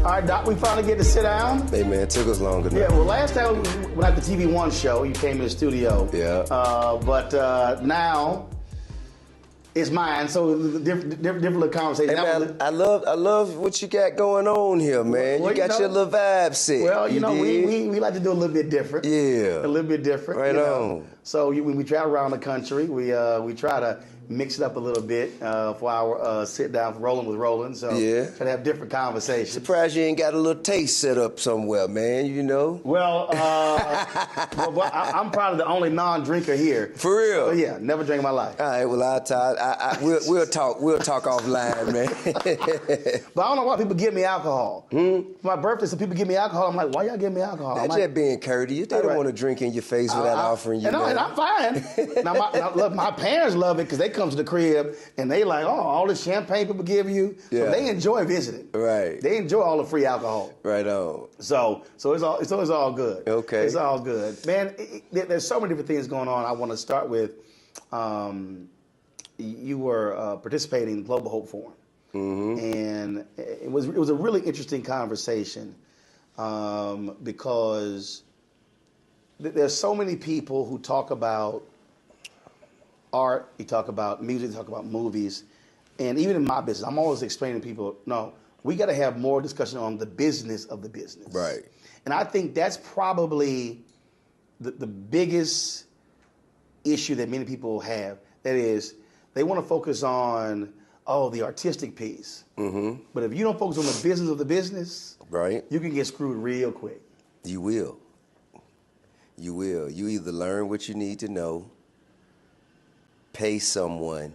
All right, Doc, we finally get to sit down. Hey, man, it took us longer now. Yeah, well, last time when at the TV One show, you came in the studio. Yeah. But now it's mine, so different little conversation. Hey, man, I love what you got going on here, man. Well, you got your little vibe set. Well, we like to do a little bit different. Yeah. A little bit different. Right on. So when we travel around the country, we try to mix it up a little bit for our sit down for Rolling with Roland. So yeah. try to have different conversations. Surprised you ain't got a little taste set up somewhere, man. You know. Well, I'm probably the only non-drinker here. For real? So, yeah, never drank in my life. All right. Well, we'll talk. We'll talk offline, man. But I don't know why people give me alcohol. For my birthday, some people give me alcohol. I'm like, why y'all give me alcohol? That's just being courteous. They don't want to drink in your face without offering you. And I'm fine. Now, my parents love it because they come to the crib and they like, oh, all this champagne people give you. Yeah. So they enjoy visiting. Right. They enjoy all the free alcohol. Right on. So it's all good. Okay. It's all good, man. There's so many different things going on. I want to start with, you were participating in the Global Hope Forum, and it was a really interesting conversation because there's so many people who talk about art, you talk about music, you talk about movies, and even in my business, I'm always explaining to people, no, we got to have more discussion on the business of the business. Right. And I think that's probably the biggest issue that many people have. That is, they want to focus on, the artistic piece. Mm-hmm. But if you don't focus on the business of the business, right, you can get screwed real quick. You will. You will. You either learn what you need to know, pay someone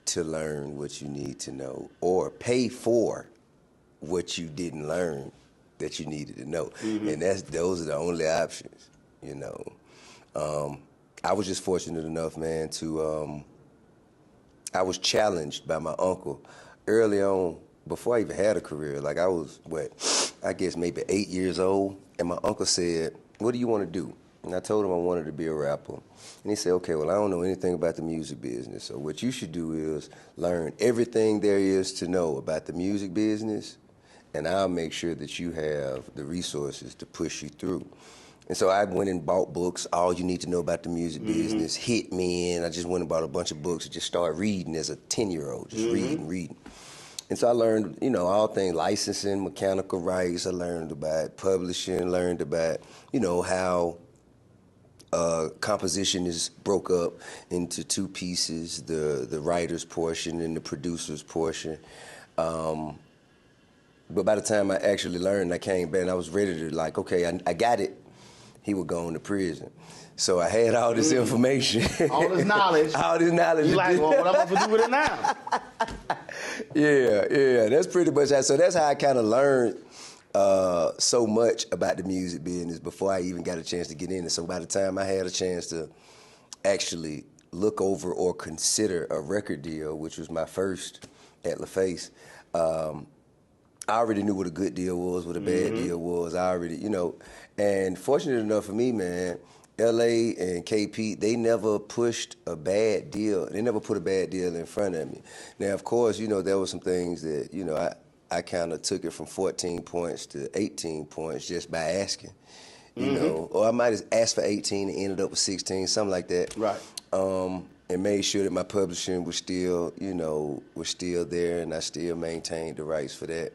to learn what you need to know, or pay for what you didn't learn that you needed to know. Mm-hmm. And those are the only options, you know. I was just fortunate enough, man, to I was challenged by my uncle early on, before I even had a career. Like I was, I guess maybe 8 years old, and my uncle said, what do you want to do? And I told him I wanted to be a rapper. And he said, okay, well, I don't know anything about the music business, so what you should do is learn everything there is to know about the music business, and I'll make sure that you have the resources to push you through. And so I went and bought books, All You Need to Know About the Music Business, Hit Me In. I just went and bought a bunch of books and just started reading as a 10-year-old, just reading. And so I learned, all things licensing, mechanical rights. I learned about publishing, learned about, how composition is broke up into two pieces, the writer's portion and the producer's portion. But by the time I actually learned, I came back and I was ready to okay, I got it. He would go into prison. So I had all this information. All this knowledge. All this knowledge. You like, well, what am I supposed to do with it now? Yeah, that's pretty much that. So that's how I kind of learned so much about the music business before I even got a chance to get in it. So by the time I had a chance to actually look over or consider a record deal, which was my first at LaFace, I already knew what a good deal was, what a bad deal was. I already, and fortunate enough for me, man, LA and KP, they never pushed a bad deal. They never put a bad deal in front of me. Now, of course, there were some things that, I kind of took it from 14 points to 18 points just by asking, or I might have asked for 18 and ended up with 16, something like that. Right. And made sure that my publishing was still, was still there, and I still maintained the rights for that.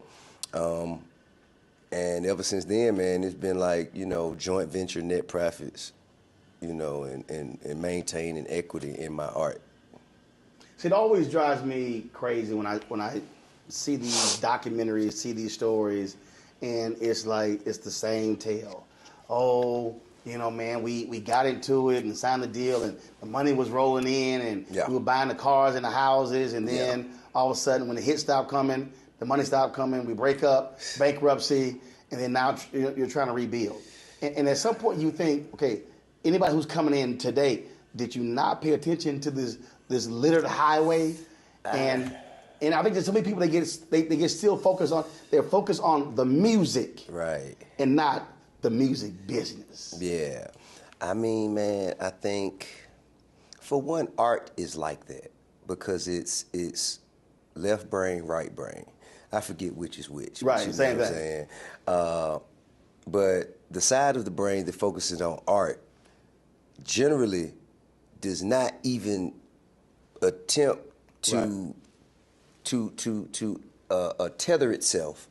And ever since then, man, it's been like, joint venture net profits, and maintaining equity in my art. See, it always drives me crazy when I see these documentaries, see these stories, and it's like it's the same tale. Oh, man, we got into it and signed the deal, and the money was rolling in, and we were buying the cars and the houses, and then all of a sudden, when the hits stopped coming, the money stopped coming, we break up, bankruptcy, and then now you're trying to rebuild. And at some point you think, okay, anybody who's coming in today, did you not pay attention to this littered highway? And I think there's so many people they get still focused on the music, right, and not the music business. Yeah, I mean, man, I think for one, art is like that because it's left brain, right brain. I forget which is which. Right, You know same what I'm thing. saying? But the side of the brain that focuses on art generally does not even attempt to tether itself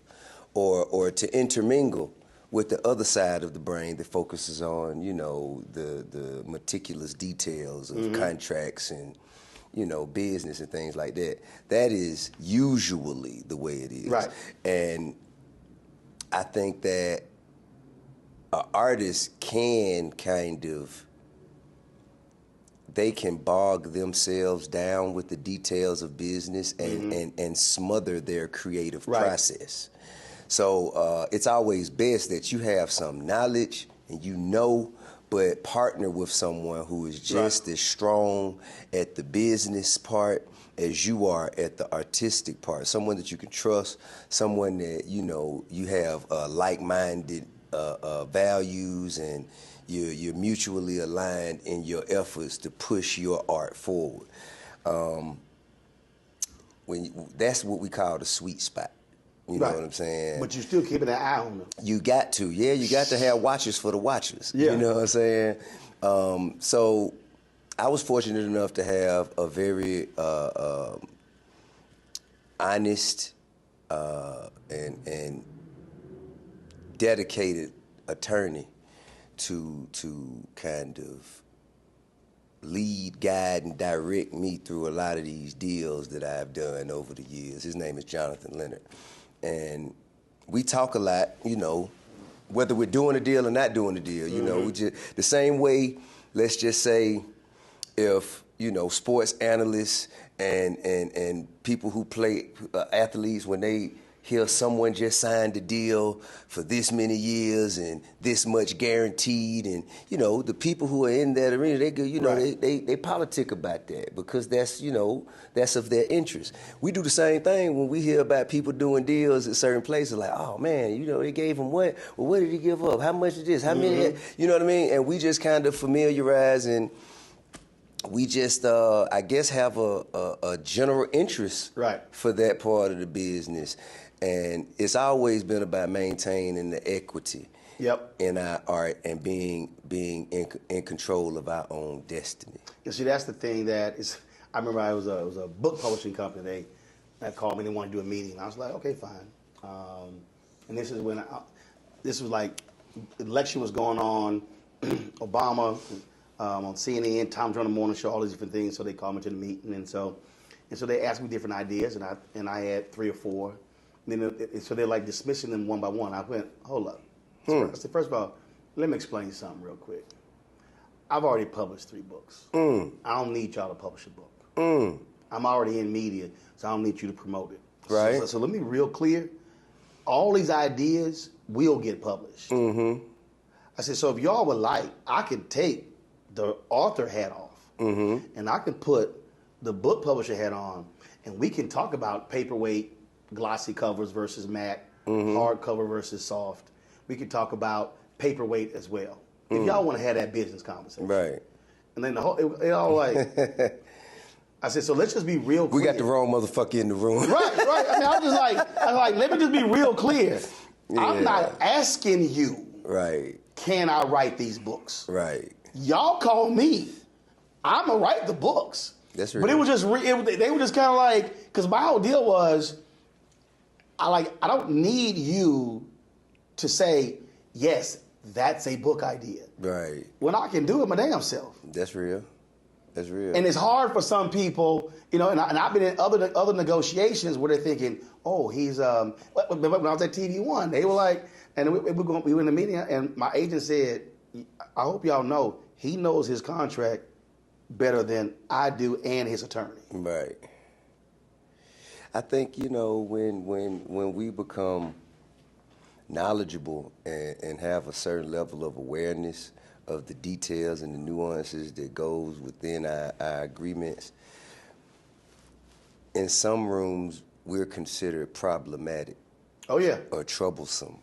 or to intermingle with the other side of the brain that focuses on, you know, the meticulous details of contracts and, you know, business and things like that. That is usually the way it is. Right. And I think that an artist can kind of, they can bog themselves down with the details of business and smother their creative process. So it's always best that you have some knowledge and you know, but partner with someone who is just as strong at the business part as you are at the artistic part. Someone that you can trust, someone that, you know, you have like-minded values and you're mutually aligned in your efforts to push your art forward. That's what we call the sweet spot. You know what I'm saying? But you still keeping an eye on them. You got to, you got to have watchers for the watchers. Yeah. You know what I'm saying? So I was fortunate enough to have a very honest and dedicated attorney to kind of lead, guide, and direct me through a lot of these deals that I've done over the years. His name is Jonathan Leonard. And we talk a lot, you know, whether we're doing a deal or not doing a deal. You know, we just, the same way, let's just say, if, you know, sports analysts and people who play, athletes, when they hear someone just signed a deal for this many years and this much guaranteed, and, you know, the people who are in that arena, they go, you know, they politic about that because that's, you know, that's of their interest. We do the same thing when we hear about people doing deals at certain places, like, oh man, you know, they gave him what? Well, what did he give up? How much is this? How many? You know what I mean? And we just kind of familiarize and we just, I guess, have a general interest for that part of the business. And it's always been about maintaining the equity in our art and being in control of our own destiny. You see, that's the thing that is. I remember it was a book publishing company. They called me. They wanted to do a meeting. I was like, okay, fine. And this is when this was like the election was going on. Obama on CNN, Tom Jones Morning Show, all these different things. So they called me to the meeting, and so they asked me different ideas, and I had 3 or 4. And then so they're like dismissing them one by one. I went, hold up. I said, first of all, let me explain something real quick. I've already published 3 books. I don't need y'all to publish a book. I'm already in media, so I don't need you to promote it. Right. So let me be real clear. All these ideas will get published. I said, so if y'all would like, I could take the author hat off, and I can put the book publisher hat on, and we can talk about paperweight, glossy covers versus matte, hardcover versus soft. We could talk about paperweight as well. If y'all want to have that business conversation. Right. And then the whole, it all like, I said, so let's just be real clear. We got the wrong motherfucker in the room. Right. I mean, I was like, let me just be real clear. Yeah. I'm not asking you, can I write these books? Right. Y'all call me. I'm going to write the books. That's real. But it was just, they were just kind of like, because my whole deal was, I don't need you to say, yes, that's a book idea. Right. When I can do it my damn self. That's real. That's real. And it's hard for some people, you know, and I've been in other negotiations where they're thinking, oh, he's, when I was at TV One, they were like, and we were in the meeting, and my agent said, I hope y'all know, he knows his contract better than I do and his attorney. Right. I think, you know, when we become knowledgeable and have a certain level of awareness of the details and the nuances that goes within our agreements, in some rooms we're considered problematic. Oh, yeah. Or troublesome.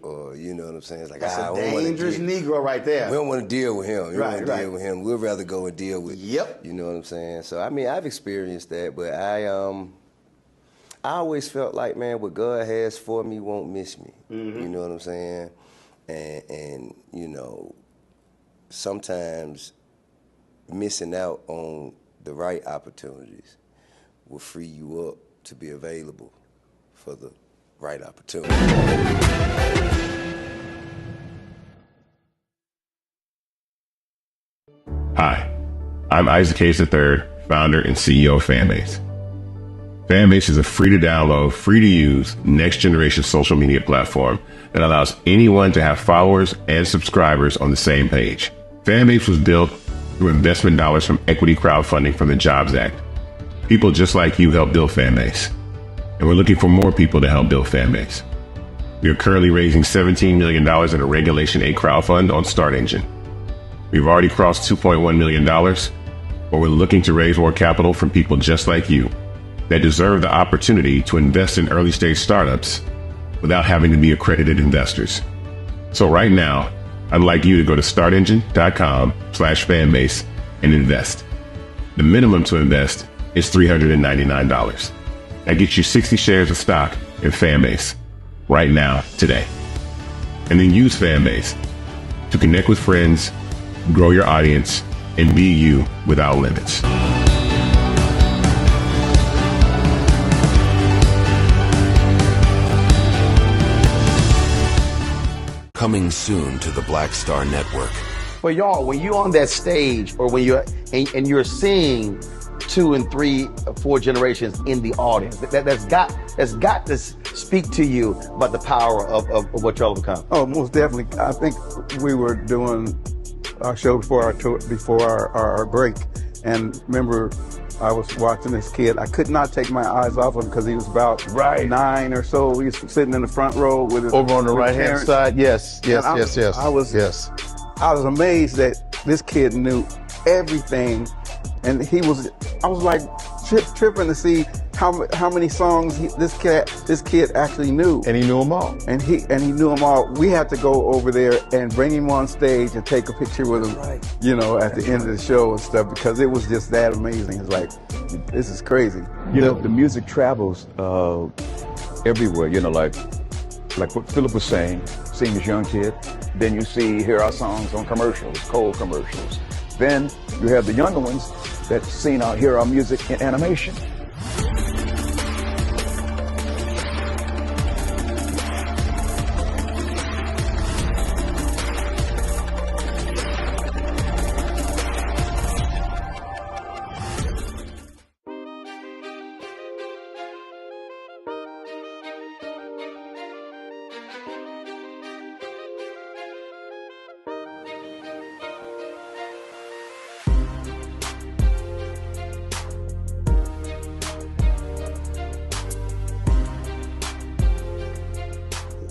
Or, you know what I'm saying? It's like, that's a dangerous Negro right there. We don't want to deal with him. We don't want to deal with him. We'd rather go and deal with, you know what I'm saying? So, I mean, I've experienced that, but I always felt like, man, what God has for me won't miss me. Mm-hmm. You know what I'm saying? And sometimes missing out on the right opportunities will free you up to be available for the right opportunity. Hi, I'm Isaac Hayes III, founder and CEO of Fanbase. Fanbase is a free-to-download, free-to-use, next-generation social media platform that allows anyone to have followers and subscribers on the same page. Fanbase was built through investment dollars from equity crowdfunding from the Jobs Act. People just like you helped build Fanbase, and we're looking for more people to help build Fanbase. We are currently raising $17 million in a Regulation A crowdfund on Start Engine. We've already crossed $2.1 million, but we're looking to raise more capital from people just like you that deserve the opportunity to invest in early stage startups without having to be accredited investors. So right now, I'd like you to go to startengine.com/fanbase and invest. The minimum to invest is $399. That gets you 60 shares of stock in Fanbase right now, today. And then use Fanbase to connect with friends, grow your audience, and be you without limits. Coming soon to the Black Star Network. But y'all, when you're on that stage, or when you're and you're seeing 2 and 3, 4 generations in the audience, that's got to speak to you about the power of what y'all have become. Oh, most definitely. I think we were doing our show before our tour, before our break, and remember, I was watching this kid. I could not take my eyes off him because he was about 9 or so. He was sitting in the front row with his, over on the right hand parents. side. Yes. I was amazed that this kid knew everything, and I was like tripping to see how many songs this kid actually knew. And he knew them all. And he knew them all. We had to go over there and bring him on stage and take a picture with him, at the end of the show and stuff, because it was just that amazing. It's like, this is crazy. The music travels everywhere. Like what Philip was saying, seeing this young kid. Then you hear our songs on commercials, cold commercials. Then you have the younger ones that hear our music in animation.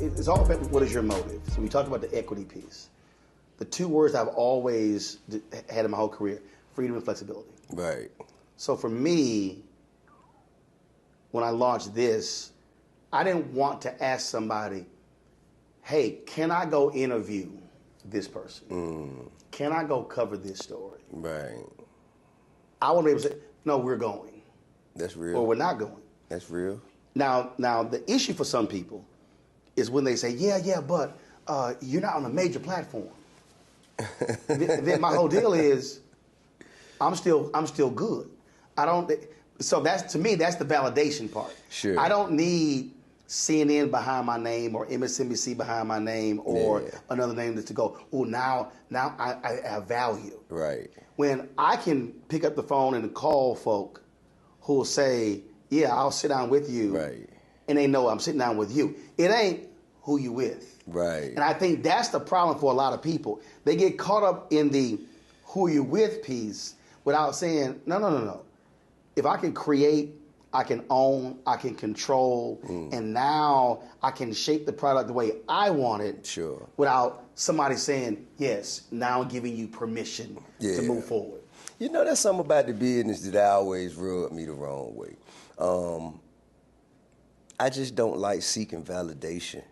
It's all about what is your motive. So we talked about the equity piece. The 2 words I've always had in my whole career: freedom and flexibility. Right. So for me, when I launched this, I didn't want to ask somebody, hey, can I go interview this person? Can I go cover this story? Right. I want to be able to say, no, we're going. That's real. Or we're not going. That's real. Now the issue for some people is when they say, but you're not on a major platform. Then my whole deal is, I'm still good. So to me, that's the validation part. Sure. I don't need CNN behind my name or MSNBC behind my name or another name to go, oh, now I have value. Right. When I can pick up the phone and call folk who will say, yeah, I'll sit down with you. Right. And they know I'm sitting down with you. It ain't who you with. Right. And I think that's the problem for a lot of people. They get caught up in the who you with piece without saying, no. If I can create, I can own, I can control, and now I can shape the product the way I want it. Sure. Without somebody saying, yes, now I'm giving you permission to move forward. That's something about the business that always rubbed me the wrong way. I just don't like seeking validation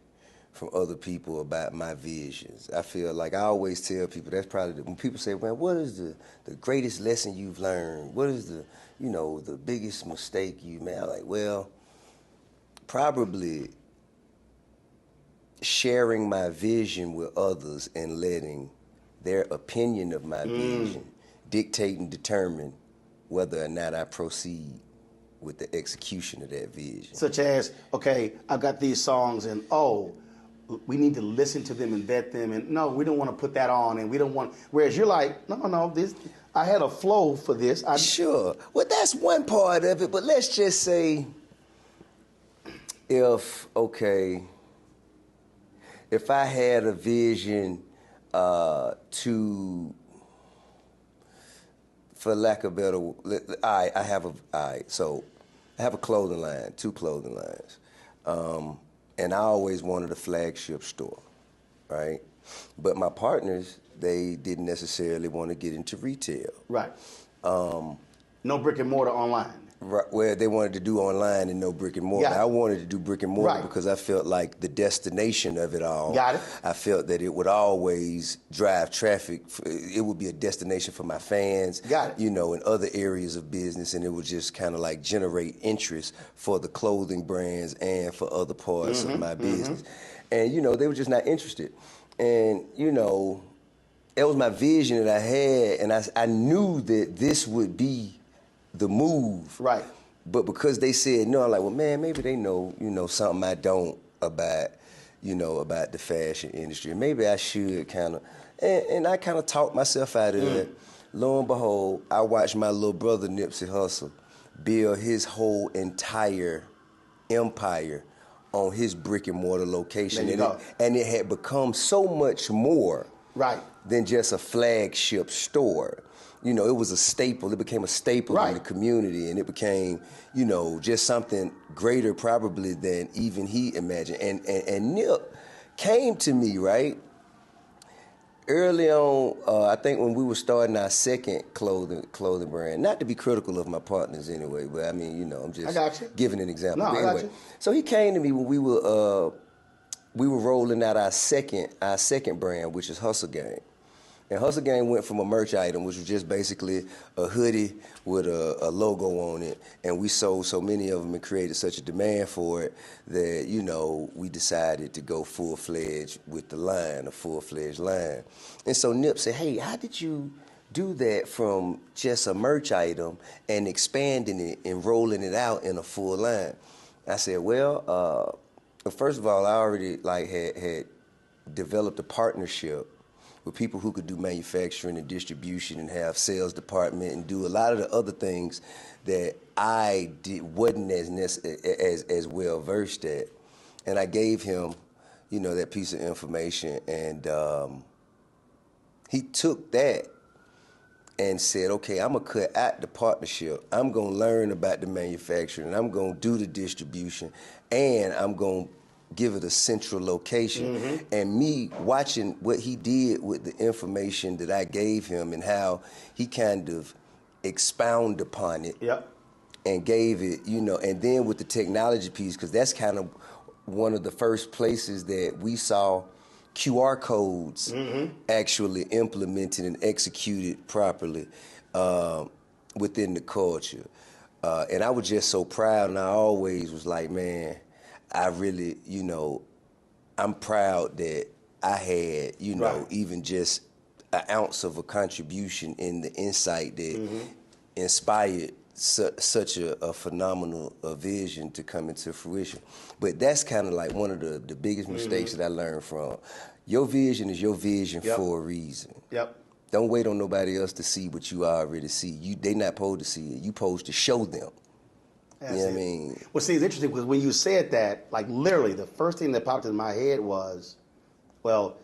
from other people about my visions. I feel like I always tell people, that's probably when people say, man, what is the greatest lesson you've learned? What is the biggest mistake you made? I'm like, well, probably sharing my vision with others and letting their opinion of my vision dictate and determine whether or not I proceed with the execution of that vision. Such as, okay, I've got these songs and we need to listen to them and vet them, and no, we don't want to put that on, and we don't want, whereas you're like, no, this, I had a flow for this. Sure. Well, that's one part of it, but let's just say if I had a vision to, for lack of better, I have a clothing line, 2 clothing lines. And I always wanted a flagship store, right? But my partners, they didn't necessarily want to get into retail. Right. No brick and mortar online. Right, where they wanted to do online and no brick and mortar. Yeah. I wanted to do brick and mortar because I felt like the destination of it all. Got it. I felt that it would always drive traffic. It would be a destination for my fans. Got it. You know, in other areas of business, and it would just kind of like generate interest for the clothing brands and for other parts of my business. And you know, they were just not interested. And you know, that was my vision that I had, and I knew that this would be the move. Right. But because they said no, I'm like, well, man, maybe they know, something I don't about, about the fashion industry. Maybe I should kind of, and I kind of talked myself out of that. Lo and behold, I watched my little brother Nipsey Hussle build his whole entire empire on his brick and mortar location. And it had become so much more than just a flagship store. You know, it was a staple. It became a staple in the community, and it became, just something greater probably than even he imagined. And Nip came to me, right, early on, I think when we were starting our second clothing brand, not to be critical of my partners anyway, but I mean, I'm just giving an example. No, but I anyway, got you. So he came to me when we were rolling out our second brand, which is Hustle Gang. And Hustle Gang went from a merch item, which was just basically a hoodie with a logo on it, and we sold so many of them and created such a demand for it that, we decided to go full-fledged with the line, a full-fledged line. And so Nip said, hey, how did you do that from just a merch item and expanding it and rolling it out in a full line? I said, well, first of all, I already had developed a partnership with people who could do manufacturing and distribution and have sales department and do a lot of the other things that I wasn't as well versed at. And I gave him, that piece of information, and he took that and said, okay, I'm gonna cut out the partnership. I'm gonna learn about the manufacturing, I'm gonna do the distribution, and I'm gonna give it a central location. And me watching what he did with the information that I gave him and how he kind of expounded upon it and gave it, and then with the technology piece, because that's kind of one of the first places that we saw QR codes actually implemented and executed properly within the culture. And I was just so proud, and I always was like, man, I really, I'm proud that I had, even just an ounce of a contribution in the insight that inspired such a phenomenal vision to come into fruition. But that's kind of like one of the biggest mistakes that I learned from. Your vision is your vision for a reason. Don't wait on nobody else to see what you already see. They not supposed to see it. You supposed to show them. That's you know what I mean? Well, see, it's interesting because when you said that, like literally the first thing that popped in my head was, well,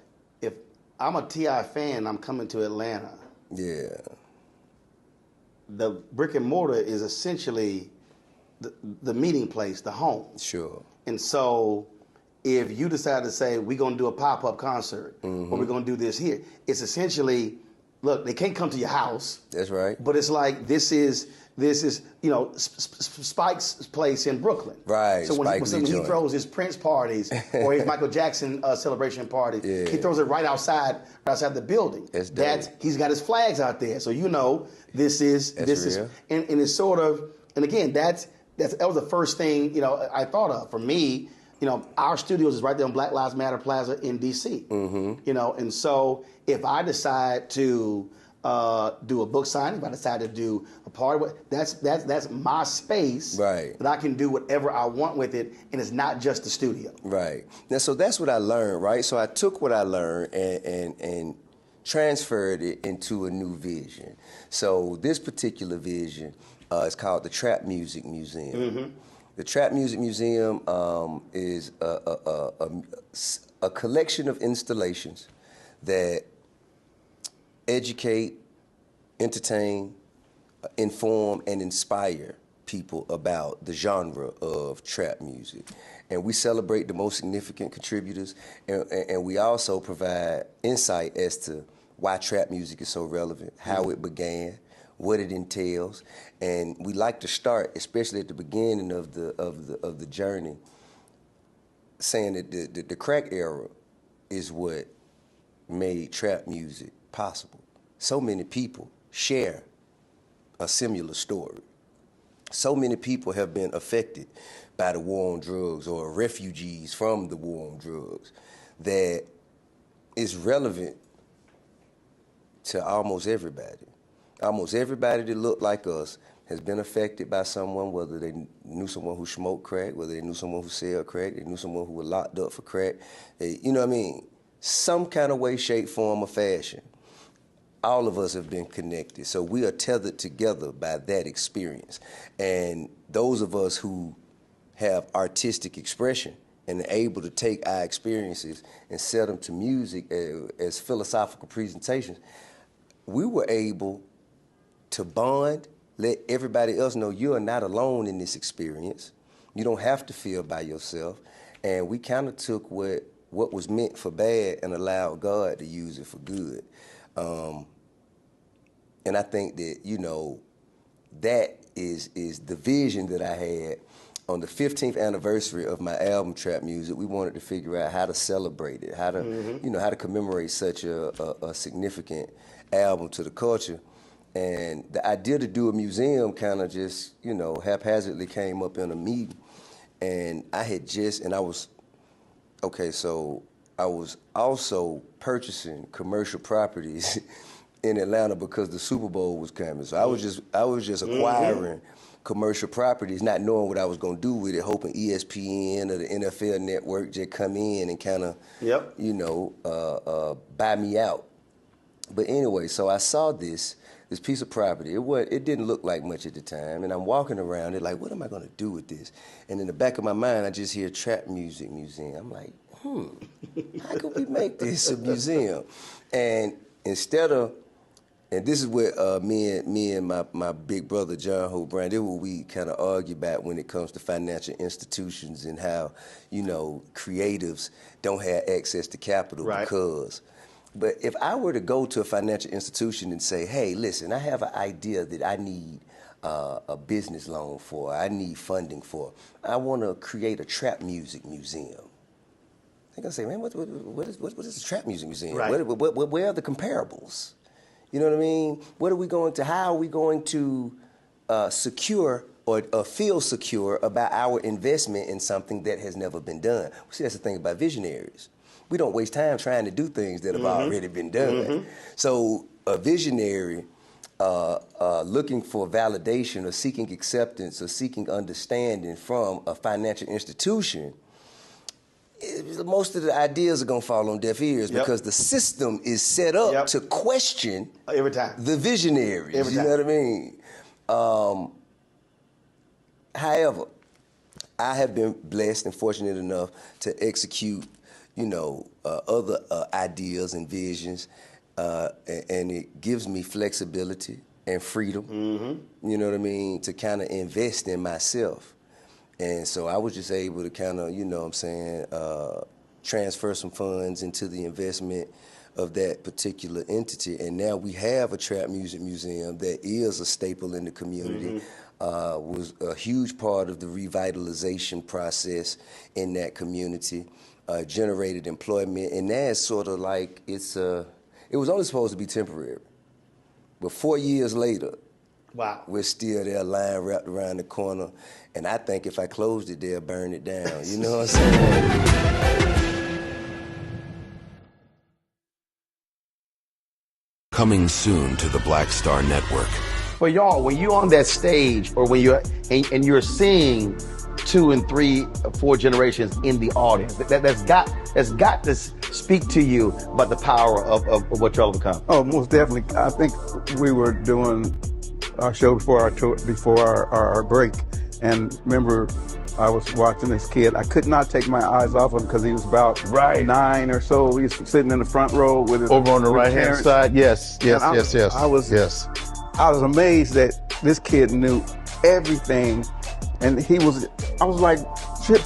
if I'm a T.I. fan, I'm coming to Atlanta. Yeah. The brick and mortar is essentially the meeting place, the home. Sure. And so if you decide to say, we're going to do a pop-up concert or we're going to do this here, it's essentially, look, they can't come to your house. That's right. But it's like this is Spike's place in Brooklyn. Right. So when he throws his Prince parties or his Michael Jackson celebration party, he throws it right outside the building. That's dope. He's got his flags out there, so this is real. and it's sort of, and again, that was the first thing, I thought of. For me, our studios is right there on Black Lives Matter Plaza in D.C. And so if I decide to do a book signing, if I decide to do a party, that's my space. Right. That I can do whatever I want with it, and it's not just the studio. Right. Now, so that's what I learned, right? So I took what I learned and transferred it into a new vision. So this particular vision is called the Trap Music Museum. The Trap Music Museum is a collection of installations that educate, entertain, inform, and inspire people about the genre of trap music. And we celebrate the most significant contributors, and we also provide insight as to why trap music is so relevant, how it began, what it entails, and we like to start, especially at the beginning of the journey, saying that the crack era is what made trap music possible. So many people share a similar story. So many people have been affected by the war on drugs or refugees from the war on drugs that is relevant to almost everybody. Almost everybody that looked like us has been affected by someone, whether they knew someone who smoked crack, whether they knew someone who sold crack, they knew someone who was locked up for crack. You know what I mean? Some kind of way, shape, form, or fashion. All of us have been connected. So we are tethered together by that experience. And those of us who have artistic expression and are able to take our experiences and set them to music as philosophical presentations, we were able to bond, let everybody else know you are not alone in this experience. You don't have to feel by yourself. And we kind of took what was meant for bad and allowed God to use it for good. And I think that, that is the vision that I had. On the 15th anniversary of my album, Trap Music, we wanted to figure out how to celebrate it, how to, how to commemorate such a significant album to the culture. And the idea to do a museum kind of just, haphazardly came up in a meeting. And I was also purchasing commercial properties in Atlanta because the Super Bowl was coming. So I was just acquiring commercial properties, not knowing what I was going to do with it, hoping ESPN or the NFL Network just come in and kind of, buy me out. But anyway, so I saw this piece of property. It didn't look like much at the time, and I'm walking around it like, what am I going to do with this? And in the back of my mind, I just hear Trap Music Museum. I'm like, how can we make this a museum? And instead of, and this is what me and my big brother John Hope Brown, this is what we kind of argue about when it comes to financial institutions and how, creatives don't have access to capital because. But if I were to go to a financial institution and say, hey, listen, I have an idea that I need a business loan for, I need funding for, I want to create a trap music museum. They're going to say, man, what is a trap music museum? Right. Where are the comparables? You know what I mean? How are we going to secure or feel secure about our investment in something that has never been done? See, that's the thing about visionaries. We don't waste time trying to do things that have already been done. So a visionary looking for validation or seeking acceptance or seeking understanding from a financial institution, most of the ideas are going to fall on deaf ears because the system is set up to question every time the visionaries. Every you time. know what I mean? However, I have been blessed and fortunate enough to execute other ideas and visions, and it gives me flexibility and freedom, you know what I mean, to kind of invest in myself. And so I was just able to kind of, transfer some funds into the investment of that particular entity. And now we have a Trap Music Museum that is a staple in the community, was a huge part of the revitalization process in that community. Generated employment, and that's sort of like it was only supposed to be temporary, but 4 years later, Wow. We're still there, line wrapped around the corner. And I think if I closed it, they'll burn it down. You know what I'm saying? Coming soon to the Black Star Network. For y'all, when you're on that stage, or when you're and you're seeing 2 and 3, 4 generations in the audience, that's got to speak to you about the power of what y'all have become. Oh, most definitely. I think we were doing our show before our tour, before our break, and remember, I was watching this kid. I could not take my eyes off him because he was about 9 or so. He was sitting in the front row with his over on the right hand parents. side. Yes. I was amazed that this kid knew everything, and I was like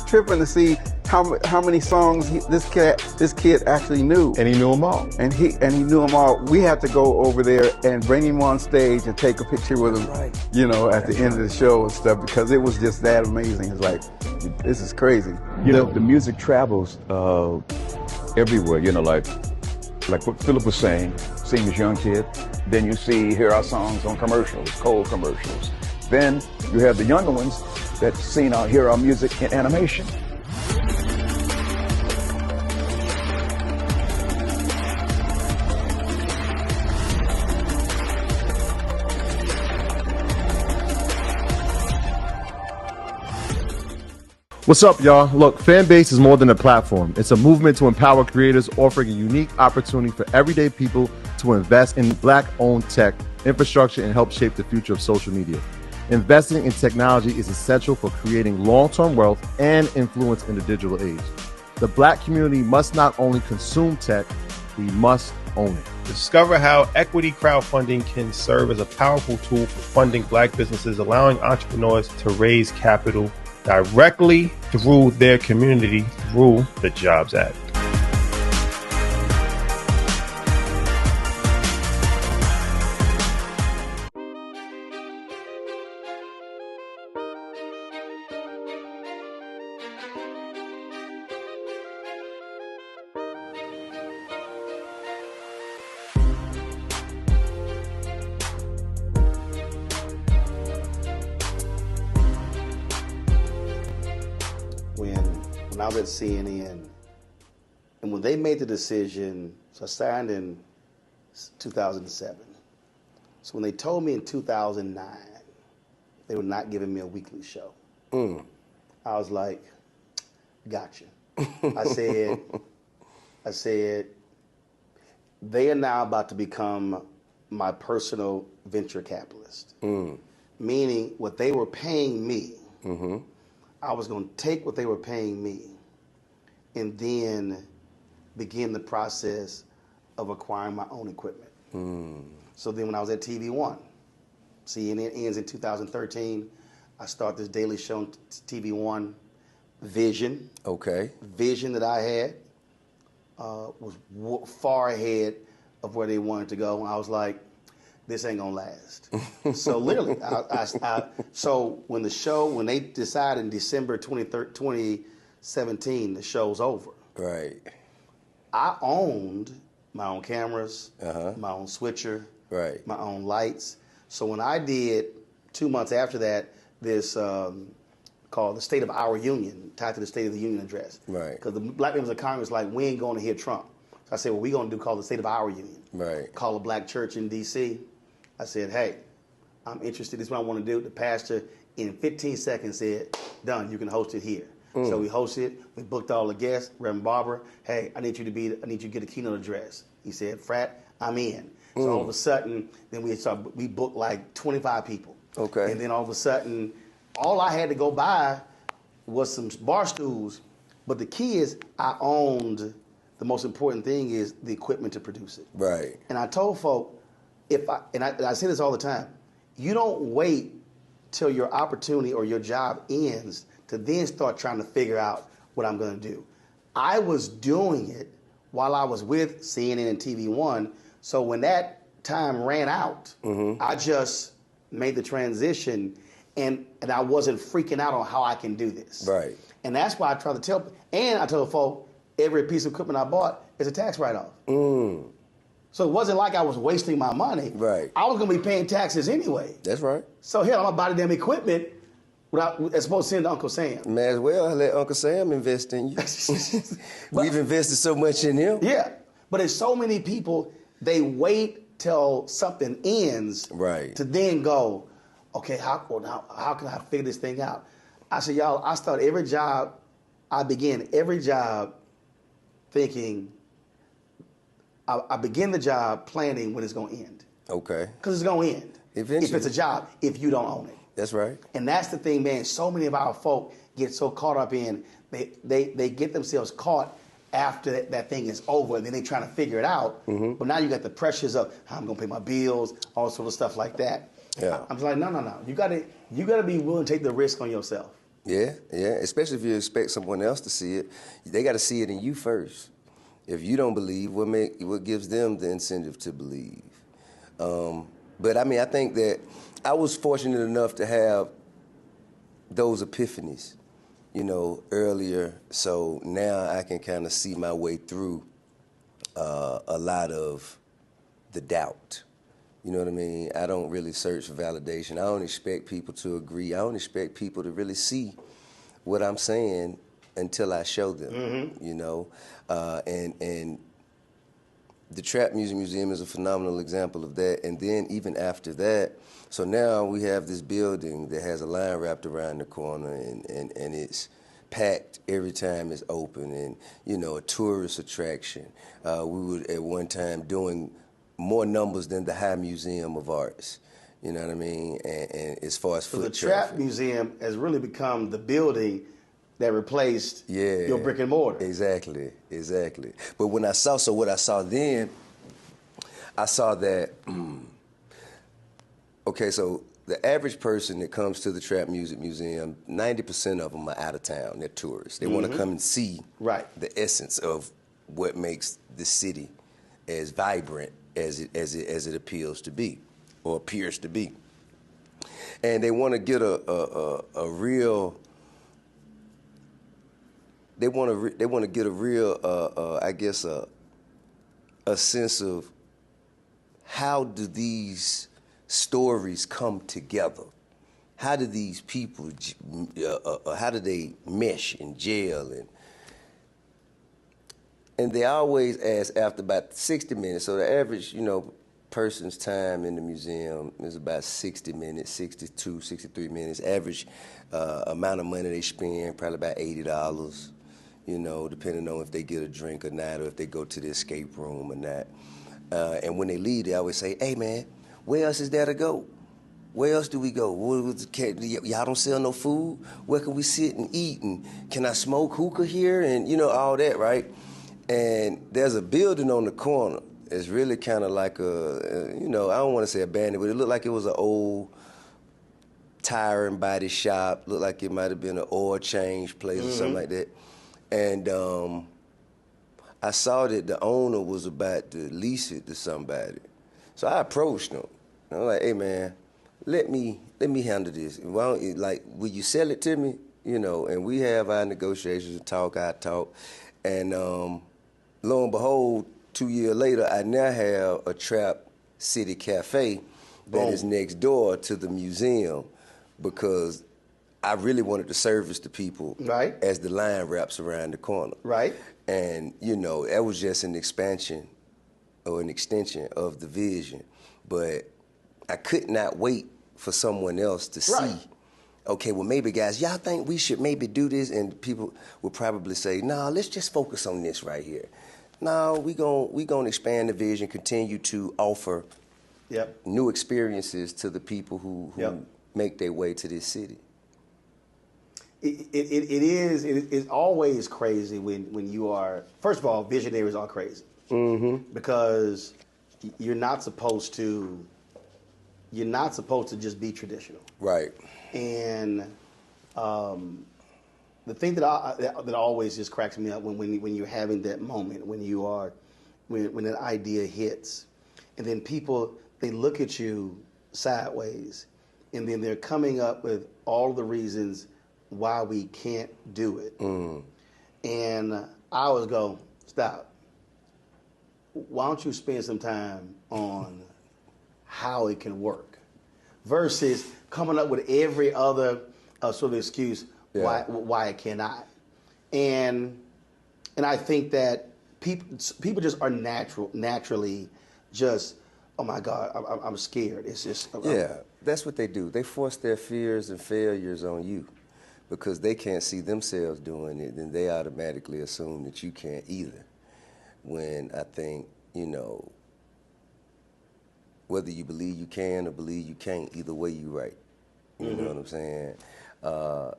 tripping to see how many songs this kid actually knew. And he knew them all. And he knew them all. We had to go over there and bring him on stage and take a picture with him, at the end of the show and stuff, because it was just that amazing. It's like, this is crazy. The music travels everywhere, like what Philip was saying, seeing this young kid. Then you hear our songs on commercials, cold commercials. Then you have the younger ones that hear our music in animation. What's up, y'all? Look, Fanbase is more than a platform. It's a movement to empower creators, offering a unique opportunity for everyday people to invest in Black-owned tech, infrastructure, and help shape the future of social media. Investing in technology is essential for creating long-term wealth and influence in the digital age. The Black community must not only consume tech, we must own it. Discover how equity crowdfunding can serve as a powerful tool for funding Black businesses, allowing entrepreneurs to raise capital directly through their community through the Jobs Act. When I was at CNN, and when they made the decision, so I signed in 2007. So when they told me in 2009 they were not giving me a weekly show, I was like, gotcha. I said, they are now about to become my personal venture capitalist. Meaning what they were paying me, I was going to take what they were paying me and then begin the process of acquiring my own equipment. So then when I was at TV One, CNN ends in 2013, I start this daily show on TV One, Vision. Okay. Vision that I had was far ahead of where they wanted to go. And I was like, this ain't gonna last. So literally, so when they decided in December 2017, the show's over. Right. I owned my own cameras, my own switcher, my own lights. So when I did 2 months after that, this called the State of Our Union, tied to the State of the Union address. Right. Because the Black members of Congress like, we ain't going to hear Trump. So I said, what we gonna do called the State of Our Union. Right. Call a black church in D.C. I said, hey, I'm interested. This is what I want to do. The pastor, in 15 seconds, said, done, you can host it here. So we hosted it. We booked all the guests. Reverend Barber, hey, I need you to get a keynote address. He said, Frat, I'm in. So all of a sudden, then we booked like 25 people. Okay. And then all of a sudden, all I had to go buy was some bar stools. But the key is I owned, the most important thing is the equipment to produce it. Right. And I told folk, I say this all the time, you don't wait till your opportunity or your job ends to then start trying to figure out what I'm going to do. I was doing it while I was with CNN and TV One. So when that time ran out, I just made the transition, and I wasn't freaking out on how I can do this. Right. And that's why I try to tell, and I tell folk, every piece of equipment I bought is a tax write-off. So it wasn't like I was wasting my money. Right. I was going to be paying taxes anyway. That's right. So here, I'm going to buy the damn equipment as opposed to send to Uncle Sam. May as well let Uncle Sam invest in you. We've invested so much in him. Yeah. But there's so many people, they wait till something ends Right. to then go, okay, how can I figure this thing out? I said, y'all, I start every job, I begin every job thinking, I begin the job planning when it's going to end. Okay. Because it's going to end. Eventually. If it's a job, if you don't own it. That's right. And that's the thing, man. So many of our folk get so caught up in, they get themselves caught after that thing is over, and then they trying to figure it out. Mm-hmm. But now you got the pressures of how I'm going to pay my bills, all sort of stuff like that. Yeah. I'm just like, no. You got to be willing to take the risk on yourself. Yeah. Especially if you expect someone else to see it, they got to see it in you first. If you don't believe, what gives them the incentive to believe? But I mean, I think that I was fortunate enough to have those epiphanies, earlier. So now I can kind of see my way through a lot of the doubt. You know what I mean? I don't really search for validation. I don't expect people to agree. I don't expect people to really see what I'm saying until I show them, and the Trap Music Museum is a phenomenal example of that. And then even after that, so now we have this building that has a line wrapped around the corner, and it's packed every time it's open, and a tourist attraction. We were at one time doing more numbers than the High Museum of Arts. You know what I mean? And as far as so foot the Trap traffic. Museum has really become the building that replaced your brick and mortar. Exactly. But what I saw then, I saw that, okay, so the average person that comes to the Trap Music Museum, 90% of them are out of town. They're tourists. They want to come and see the essence of what makes the city as vibrant as it appeals to be, or appears to be. And they want to get a real. They want to get a real, I guess, a sense of how do these stories come together? How do these people, how do they mesh and gel? And they always ask after about 60 minutes. So the average, person's time in the museum is about 60 minutes, 62, 63 minutes. Average amount of money they spend, probably about $80. Depending on if they get a drink or not, or if they go to the escape room or not. And when they leave, they always say, hey, man, where else is there to go? Where else do we go? Y'all don't sell no food? Where can we sit and eat? And can I smoke hookah here? And, all that, right? And there's a building on the corner. It's really kind of like I don't want to say abandoned, but it looked like it was an old tire and body shop. Looked like it might have been an oil change place or something like that. And I saw that the owner was about to lease it to somebody. So I approached him. I'm like, hey, man, let me handle this. Why don't you, will you sell it to me? And we have our negotiations and I talk. And lo and behold, 2 years later, I now have a Trap City Cafe that is next door to the museum, because I really wanted to service the people as the line wraps around the corner. Right. And, that was just an expansion or an extension of the vision. But I could not wait for someone else to see, okay, well, maybe, guys, y'all think we should maybe do this? And people would probably say, no, let's just focus on this right here. No, we gonna expand the vision, continue to offer new experiences to the people who make their way to this city. It's always crazy when you are, first of all, visionaries are crazy. Because you're not supposed to just be traditional. Right. And the thing that always just cracks me up when you're having that moment, when that idea hits, and then people, they look at you sideways, and then they're coming up with all the reasons why we can't do it. And I always go, stop. why don't you spend some time on how it can work versus coming up with every other sort of excuse why it cannot. And I think that people just are naturally just, oh my God, I'm scared. It's just that's what they do. They force their fears and failures on you because they can't see themselves doing it, then they automatically assume that you can't either. When I think, whether you believe you can or believe you can't, either way you right. You know what I'm saying?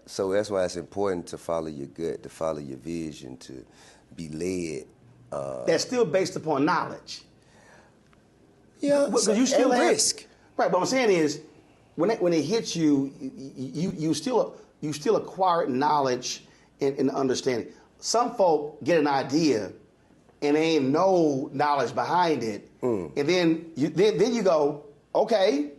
So that's why it's important to follow your gut, to follow your vision, to be led. That's still based upon knowledge. Yeah, because you still and have risk. Right, but what I'm saying is, when it hits you, you still acquire knowledge and understanding. Some folk get an idea, and there ain't no knowledge behind it, and then you go, okay,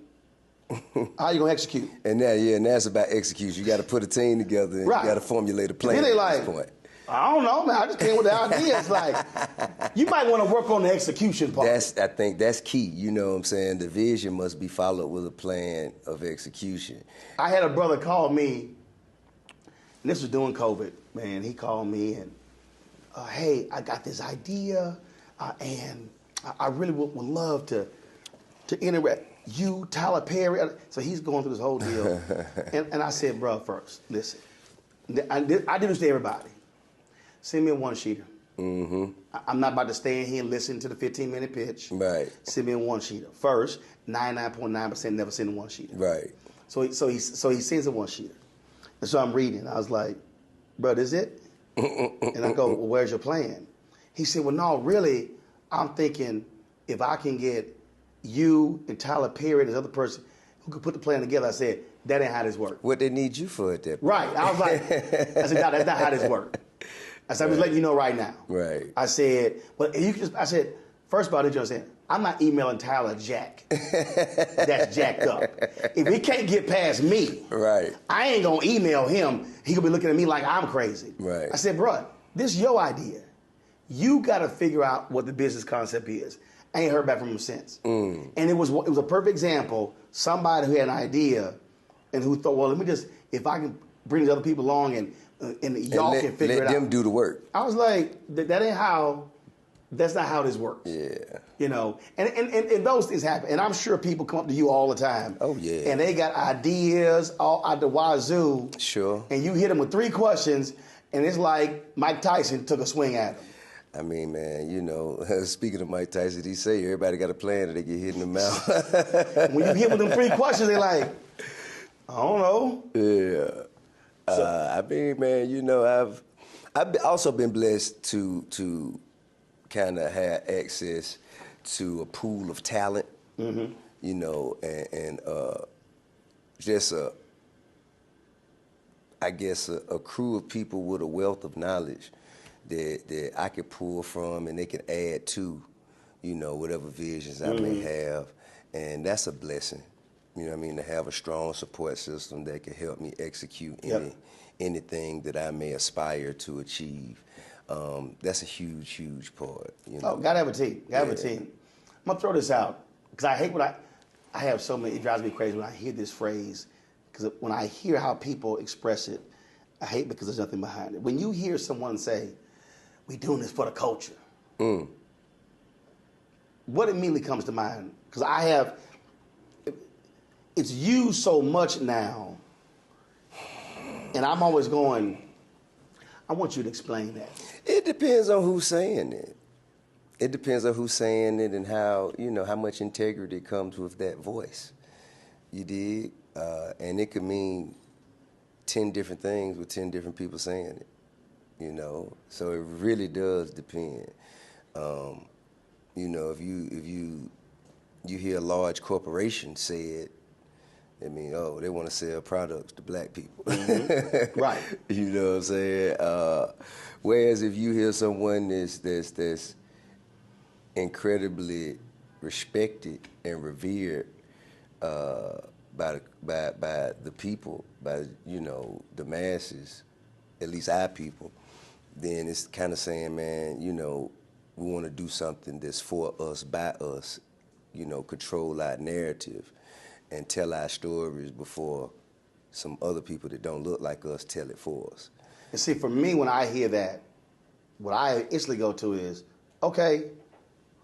how you gonna execute? And that's about execution. You got to put a team together, and you got to formulate a plan. And then they at like, this point. I don't know, man. I just came with the idea. It's like, you might want to work on the execution part. I think that's key. You know what I'm saying? The vision must be followed with a plan of execution. I had a brother call me, and this was during COVID, man. He called me and, hey, I got this idea, and I really would love to interact. You, Tyler Perry. So he's going through this whole deal. and I said, bro, first, listen. I do this to everybody. Send me a one-sheeter. I'm not about to stay in here and listen to the 15-minute pitch. Right. Send me a one-sheeter. First, 99.9% never send a one-sheeter. Right. So he sends a one-sheeter. And so I'm reading. I was like, bro, this it? And I go, well, where's your plan? He said, well, no, really, I'm thinking if I can get you and Tyler Perry and this other person who could put the plan together. I said, that ain't how this works. What they need you for at that point. Right. I was like, I said, no, that's not how this works. I said, I'm just letting you know right now. Right. I said, but you can just, I said, first of all, did you understand? I'm not emailing Tyler Jack. That's jacked up. If he can't get past me, right, I ain't gonna email him. He could be looking at me like I'm crazy. Right. I said, bro, this is your idea. You gotta figure out what the business concept is. I ain't heard back from him since. And it was a perfect example. Somebody who had an idea and who thought, well, let me just, if I can bring these other people along and y'all can figure it out. Let them do the work. I was like, that ain't how. That's not how this works. Yeah. And those things happen. And I'm sure people come up to you all the time. Oh, yeah. And they got ideas all out the wazoo. Sure. And you hit them with 3 questions, and it's like Mike Tyson took a swing at them. I mean, man, speaking of Mike Tyson, he say everybody got a plan and they get hit in the mouth. When you hit with them 3 questions, they like, I don't know. Yeah. I mean, man, I've also been blessed to kind of have access to a pool of talent, and just a crew of people with a wealth of knowledge that I could pull from and they can add to, whatever visions I may have. And that's a blessing, to have a strong support system that can help me execute anything that I may aspire to achieve. That's a huge, huge part. Oh, gotta have a team. Gotta have a team. I'm gonna throw this out because I hate I have so many. It drives me crazy when I hear this phrase because when I hear how people express it, I hate because there's nothing behind it. When you hear someone say, "We doing this for the culture," what immediately comes to mind? Because it's used so much now, and I'm always going, I want you to explain that. It depends on who's saying it. It depends on who's saying it and how, how much integrity comes with that voice. You dig? And it could mean 10 different things with 10 different people saying it, So it really does depend. If you hear a large corporation say it, I mean, they want to sell products to black people. Right. You know what I'm saying? Whereas if you hear someone that's incredibly respected and revered by the people, by the masses, at least our people, then it's kind of saying, man, We want to do something that's for us, by us, you know, control our narrative and tell our stories before some other people that don't look like us tell it for us. And see, for me, when I hear that, what I instantly go to is, okay,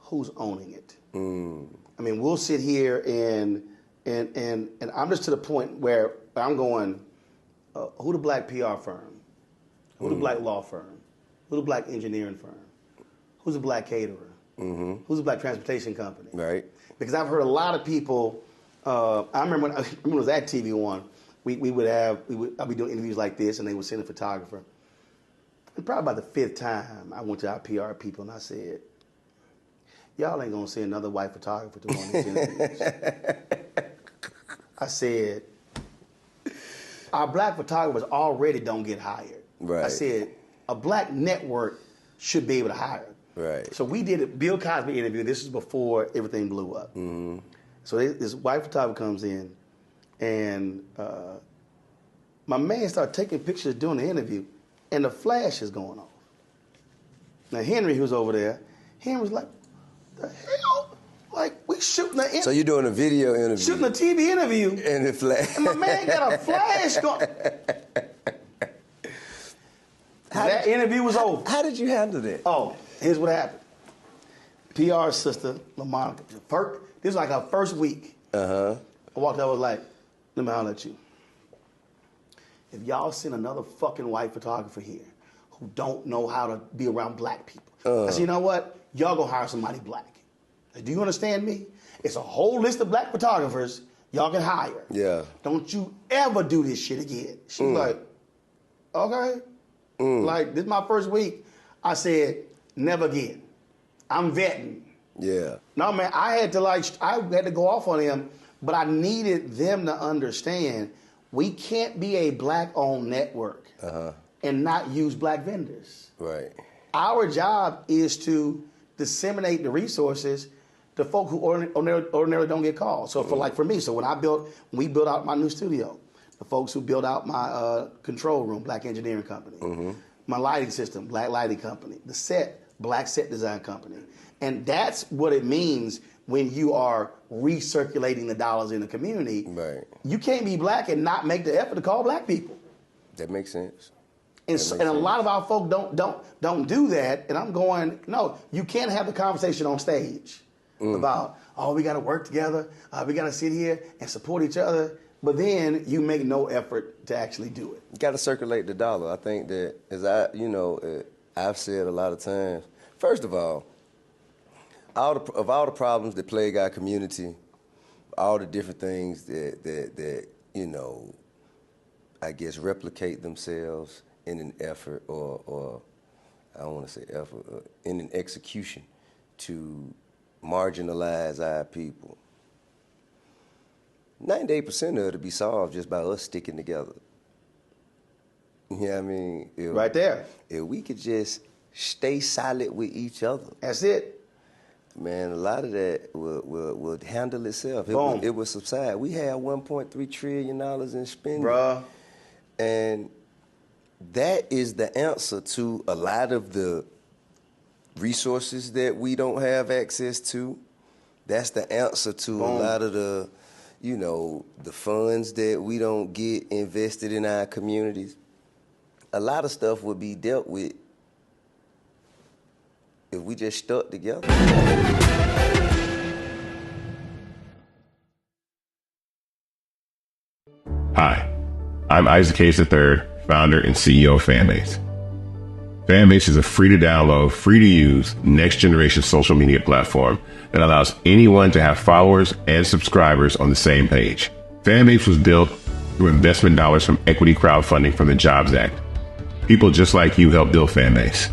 who's owning it? I mean, we'll sit here and I'm just to the point where I'm going, who the black PR firm? Who the black law firm? Who the black engineering firm? Who's the black caterer? Who's the black transportation company? Right. Because I've heard a lot of people. I remember when I was at TV One, I'd be doing interviews like this, and they would send a photographer. And probably about the 5th time, I went to our PR people and I said, "Y'all ain't gonna see another white photographer to one of these interviews." I said, "Our black photographers already don't get hired." Right. I said, "A black network should be able to hire." Right. So we did a Bill Cosby interview. This is before everything blew up. So this white photographer comes in, and my man started taking pictures during the interview, and the flash is going off. Now Henry, who's over there, Henry was like, "The hell? Like we shooting the So you're doing a video interview, shooting a TV interview, and the flash. and my man got a flash going." That interview was over. How did you handle that? Oh, here's what happened. PR sister, LaMonica, this was like her first week. I walked up, I was like, "Let me holler at you. If y'all send another fucking white photographer here who don't know how to be around black people," I said, "You know what? Y'all gonna hire somebody black. Do you understand me? It's a whole list of black photographers y'all can hire. Yeah. Don't you ever do this shit again." She was like, "Okay." Like, this is my first week. I said, "Never again. I'm vetting." Yeah. No, man, I had to go off on them, but I needed them to understand we can't be a black-owned network and not use black vendors. Right. Our job is to disseminate the resources to folk who ordinarily don't get called. So for me, so when we built out my new studio, the folks who built out my control room, black engineering company, my lighting system, black lighting company, the set, black set design company. And that's what it means when you are recirculating the dollars in the community. Right. You can't be black and not make the effort to call black people. That makes sense. And a lot of our folk don't do that. And I'm going, no, you can't have the conversation on stage about, oh, we got to work together. We got to sit here and support each other. But then you make no effort to actually do it. You got to circulate the dollar. I think that, as I've said a lot of times, first of all the problems that plague our community, all the different things that I guess replicate themselves in an effort or I don't want to say effort, in an execution to marginalize our people. 98% of it will be solved just by us sticking together. You know what I mean? Right there. If we could just stay solid with each other. That's it. Man, a lot of that will handle itself. It will subside. We have $1.3 trillion in spending. Bruh. And that is the answer to a lot of the resources that we don't have access to. That's the answer to a lot of the, the funds that we don't get invested in our communities. A lot of stuff would be dealt with if we just stuck together. Hi, I'm Isaac Hayes III, founder and CEO of Fanbase. Fanbase is a free-to-download, free-to-use, next-generation social media platform that allows anyone to have followers and subscribers on the same page. Fanbase was built through investment dollars from equity crowdfunding from the Jobs Act. People just like you help build Fanbase.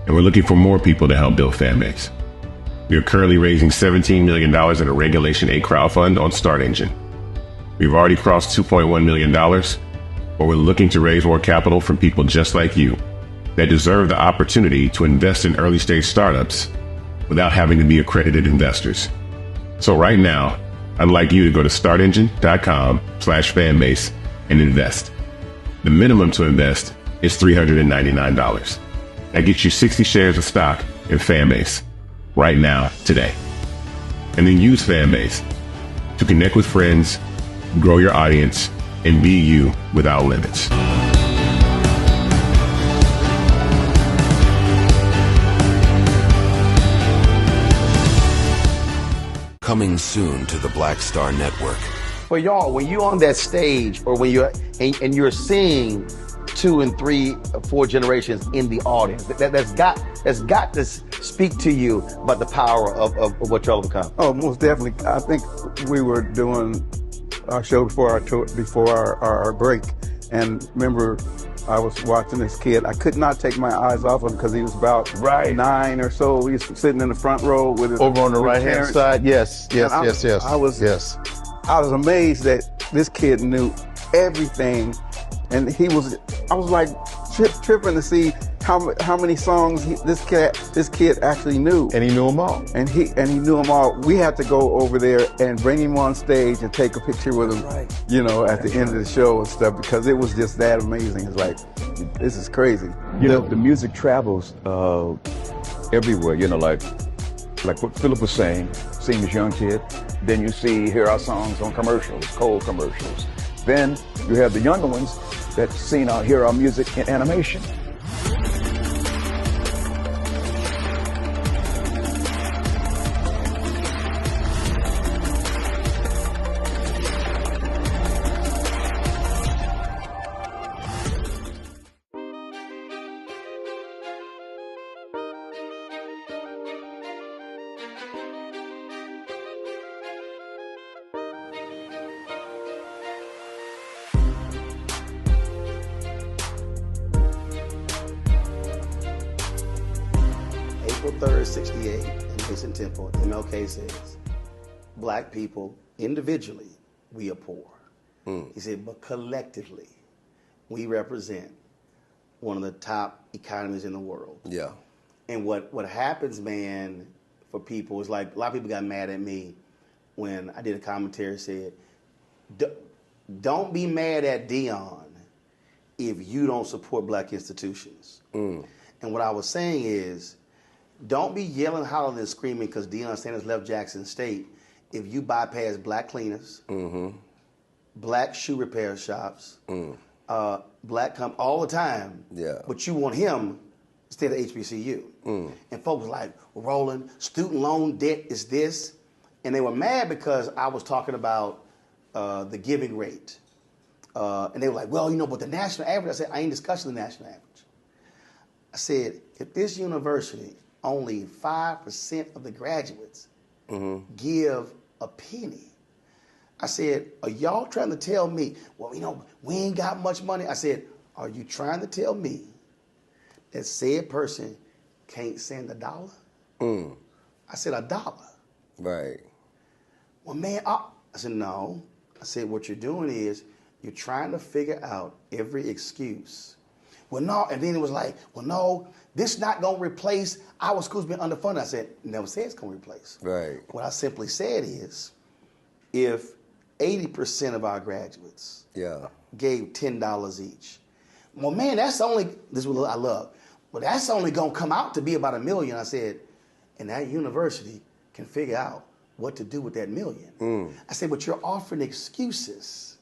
And we're looking for more people to help build Fanbase. We are currently raising $17 million in a Regulation A crowdfund on Start Engine. We've already crossed $2.1 million, but we're looking to raise more capital from people just like you that deserve the opportunity to invest in early stage startups without having to be accredited investors. So right now, I'd like you to go to startengine.com/fanbase and invest. The minimum to invest is $399. That gets you 60 shares of stock in Fanbase right now, today. And then use Fanbase to connect with friends, grow your audience, and be you without limits. Coming soon to the Black Star Network. For y'all, when you're on that stage, or when you're and you're seeing 2 and 3, 4 generations in the audience, that's got to speak to you about the power of what y'all have become. Oh, most definitely. I think we were doing our show before our tour, before our break, and remember, I was watching this kid. I could not take my eyes off him because he was about 9 or so. He was sitting in the front row with his Over on the right hand parents. side. Yes. I was amazed that this kid knew everything, and I was like tripping to see how many songs this kid actually knew. And he knew them all. And he knew them all. We had to go over there and bring him on stage and take a picture with him, at the end of the show and stuff, because it was just that amazing. It's like, this is crazy. The music travels everywhere, like what Philip was saying, seeing this young kid, then you hear our songs on commercials, cold commercials. Then you have the younger ones that hear our music in animation. April 3rd, 68, in Mason Temple, MLK says, black people, individually, we are poor. He said, but collectively, we represent one of the top economies in the world. Yeah. And what happens, man, for people is like, a lot of people got mad at me when I did a commentary, said, don't be mad at Dion if you don't support black institutions. And what I was saying is, don't be yelling, hollering, and screaming because Deion Sanders left Jackson State if you bypass black cleaners, black shoe repair shops, black all the time. Yeah. But you want him instead of HBCU. And folks were like, well, Roland, student loan debt is this. And they were mad because I was talking about the giving rate. And they were like, well, but the national average, I said, I ain't discussing the national average. I said, if this university, only 5% of the graduates give a penny. I said, are y'all trying to tell me, well, we ain't got much money? I said, are you trying to tell me that said person can't send $1? I said, $1. Right. Well, man, I said, no. I said, what you're doing is you're trying to figure out every excuse. Well, no, and then it was like, well, no, this not going to replace our schools being underfunded. I said, never said it's going to replace. Right. What I simply said is, if 80% of our graduates gave $10 each, well, man, that's only, this is what I love, well, that's only going to come out to be about $1 million. I said, and that university can figure out what to do with that $1 million. I said, but you're offering excuses.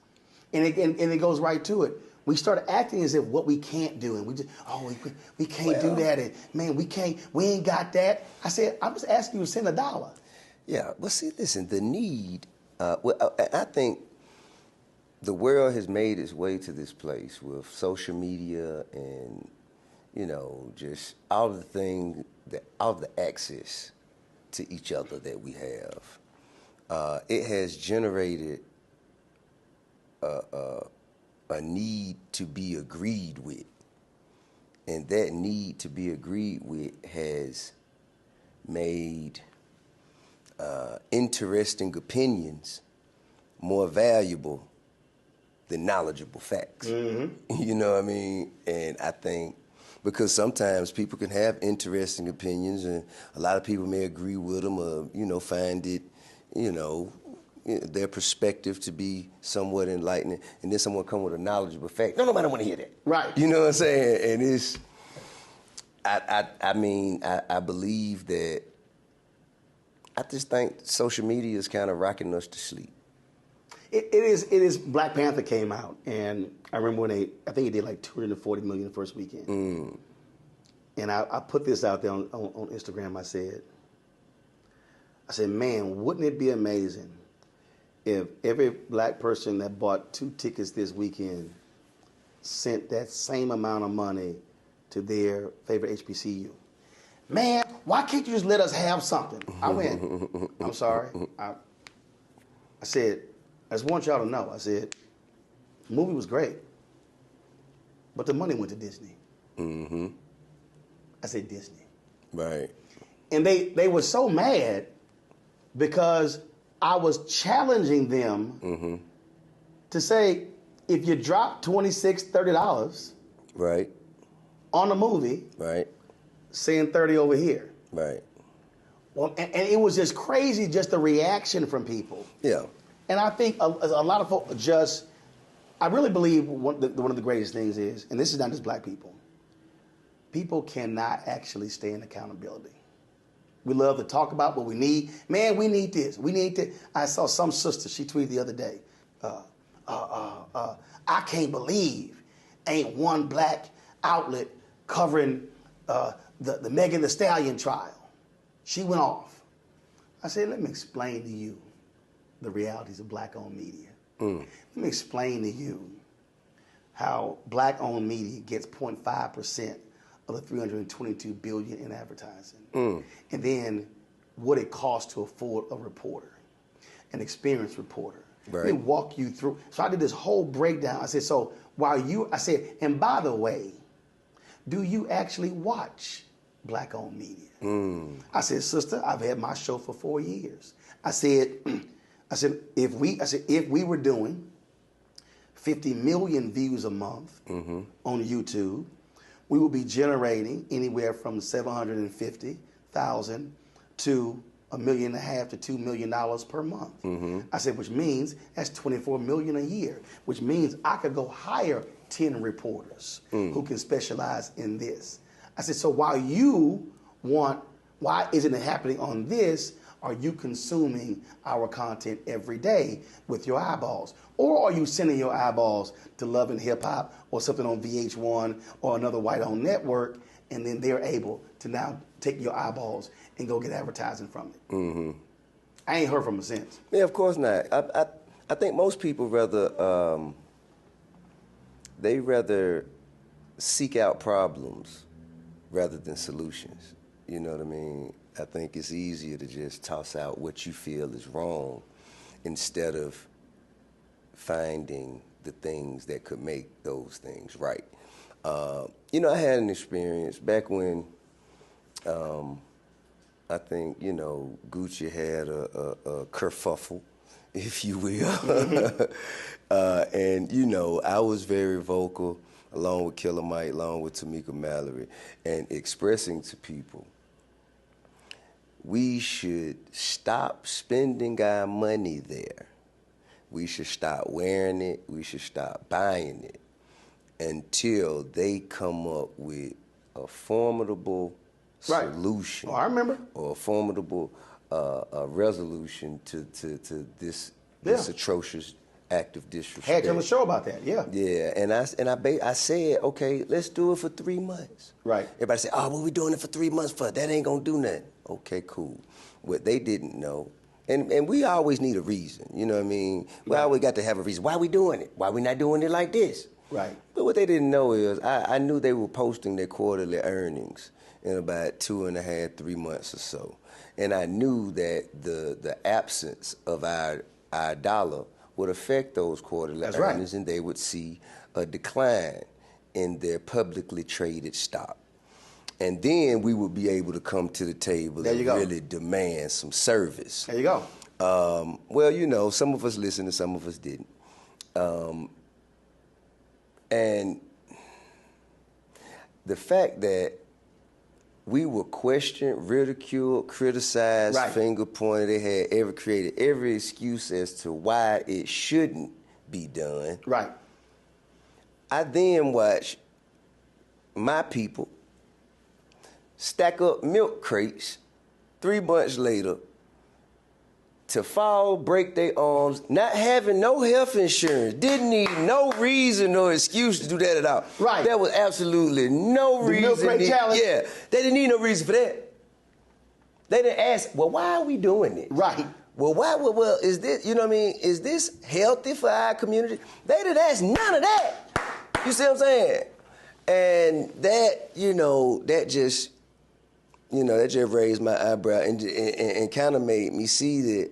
And it goes right to it. We started acting as if what we can't do, and we can't do that, and man, we ain't got that. I said, I'm just asking you to send $1. Yeah, well, see, listen, the need, I think the world has made its way to this place with social media and, just all of the things, all of the access to each other that we have. It has generated a need to be agreed with. And that need to be agreed with has made interesting opinions more valuable than knowledgeable facts. You know what I mean? And I think because sometimes people can have interesting opinions and a lot of people may agree with them or, find it, their perspective to be somewhat enlightening, and then someone come with a knowledgeable fact. No, nobody want to hear that. Right. You know what I'm saying? And I mean, I believe that. I just think social media is kind of rocking us to sleep. It is. Black Panther came out, and I remember when I think it did like 240 million the first weekend. And I put this out there on Instagram. I said, man, wouldn't it be amazing if every black person that bought 2 tickets this weekend sent that same amount of money to their favorite HBCU? Man, why can't you just let us have something? I went, I'm sorry. I said, I just want y'all to know. I said, the movie was great, but the money went to Disney. I said Disney. Right. And they were so mad because I was challenging them to say, if you drop $26, $30 Right. on a movie, Right. saying 30 over here. Right. Well, and it was just crazy, just the reaction from people. Yeah. And I think a lot of folks just, I really believe one of the greatest things is, and this is not just black people, people cannot actually stay in accountability. We love to talk about what we need. Man, we need this. We need that. I saw some sister, she tweeted the other day, I can't believe ain't one black outlet covering the Megan Thee Stallion trial. She went off. I said, let me explain to you the realities of black-owned media. Let me explain to you how black-owned media gets 0.5% of the $322 billion in advertising. And then what it costs to afford a reporter, an experienced reporter. Right. Let me walk you through. So I did this whole breakdown. I said, so I said, and by the way, do you actually watch black-owned media? I said, sister, I've had my show for 4 years. I said, if we were doing 50 million views a month on YouTube, we will be generating anywhere from $750,000 to $1.5 million to $2 million per month. I said, which means that's $24 million a year, which means I could go hire 10 reporters who can specialize in this. I said, so why isn't it happening on this? Are you consuming our content every day with your eyeballs? Or are you sending your eyeballs to Love and Hip Hop or something on VH1 or another white-owned network, and then they're able to now take your eyeballs and go get advertising from it? I ain't heard from them since. Yeah, of course not. I think most people rather seek out problems rather than solutions. You know what I mean? I think it's easier to just toss out what you feel is wrong instead of finding the things that could make those things right. You know, I had an experience back when I think, you know, Gucci had a kerfuffle, if you will. And, you know, I was very vocal, along with Killer Mike, along with Tamika Mallory, and expressing to people, we should stop spending our money there. We should stop wearing it. We should stop buying it until they come up with a formidable solution. Oh, I remember. Or a formidable resolution to this atrocious act of disrespect. Had you on the show about that, yeah. Yeah, and I said, okay, let's do it for 3 months. Right. Everybody said, oh, what we doing it for 3 months for? That ain't gonna do nothing. Okay, cool. What they didn't know, and we always need a reason, you know what I mean? We always got to have a reason. Why we doing it? Why we not doing it like this? Right. But what they didn't know is I knew they were posting their quarterly earnings in about 2.5, 3 months or so. And I knew that the absence of our dollar would affect those quarterly earnings, and they would see a decline in their publicly traded stock. And then we would be able to come to the table and really demand some service. There you go. Well, you know, some of us listened and some of us didn't. And the fact that we were questioned, ridiculed, criticized, finger pointed, they had created every excuse as to why it shouldn't be done. Right. I then watched my people stack up milk crates 3 months later to fall, break their arms, not having no health insurance, didn't need no reason or excuse to do that at all. Right. There was absolutely no The reason. milk crate challenge. Yeah, they didn't need no reason for that. They didn't ask, well, why are we doing it? Right. Well, well, is this, you know what I mean? Is this healthy for our community? They didn't ask none of that. You see what I'm saying? And that, that just raised my eyebrow and kind of made me see that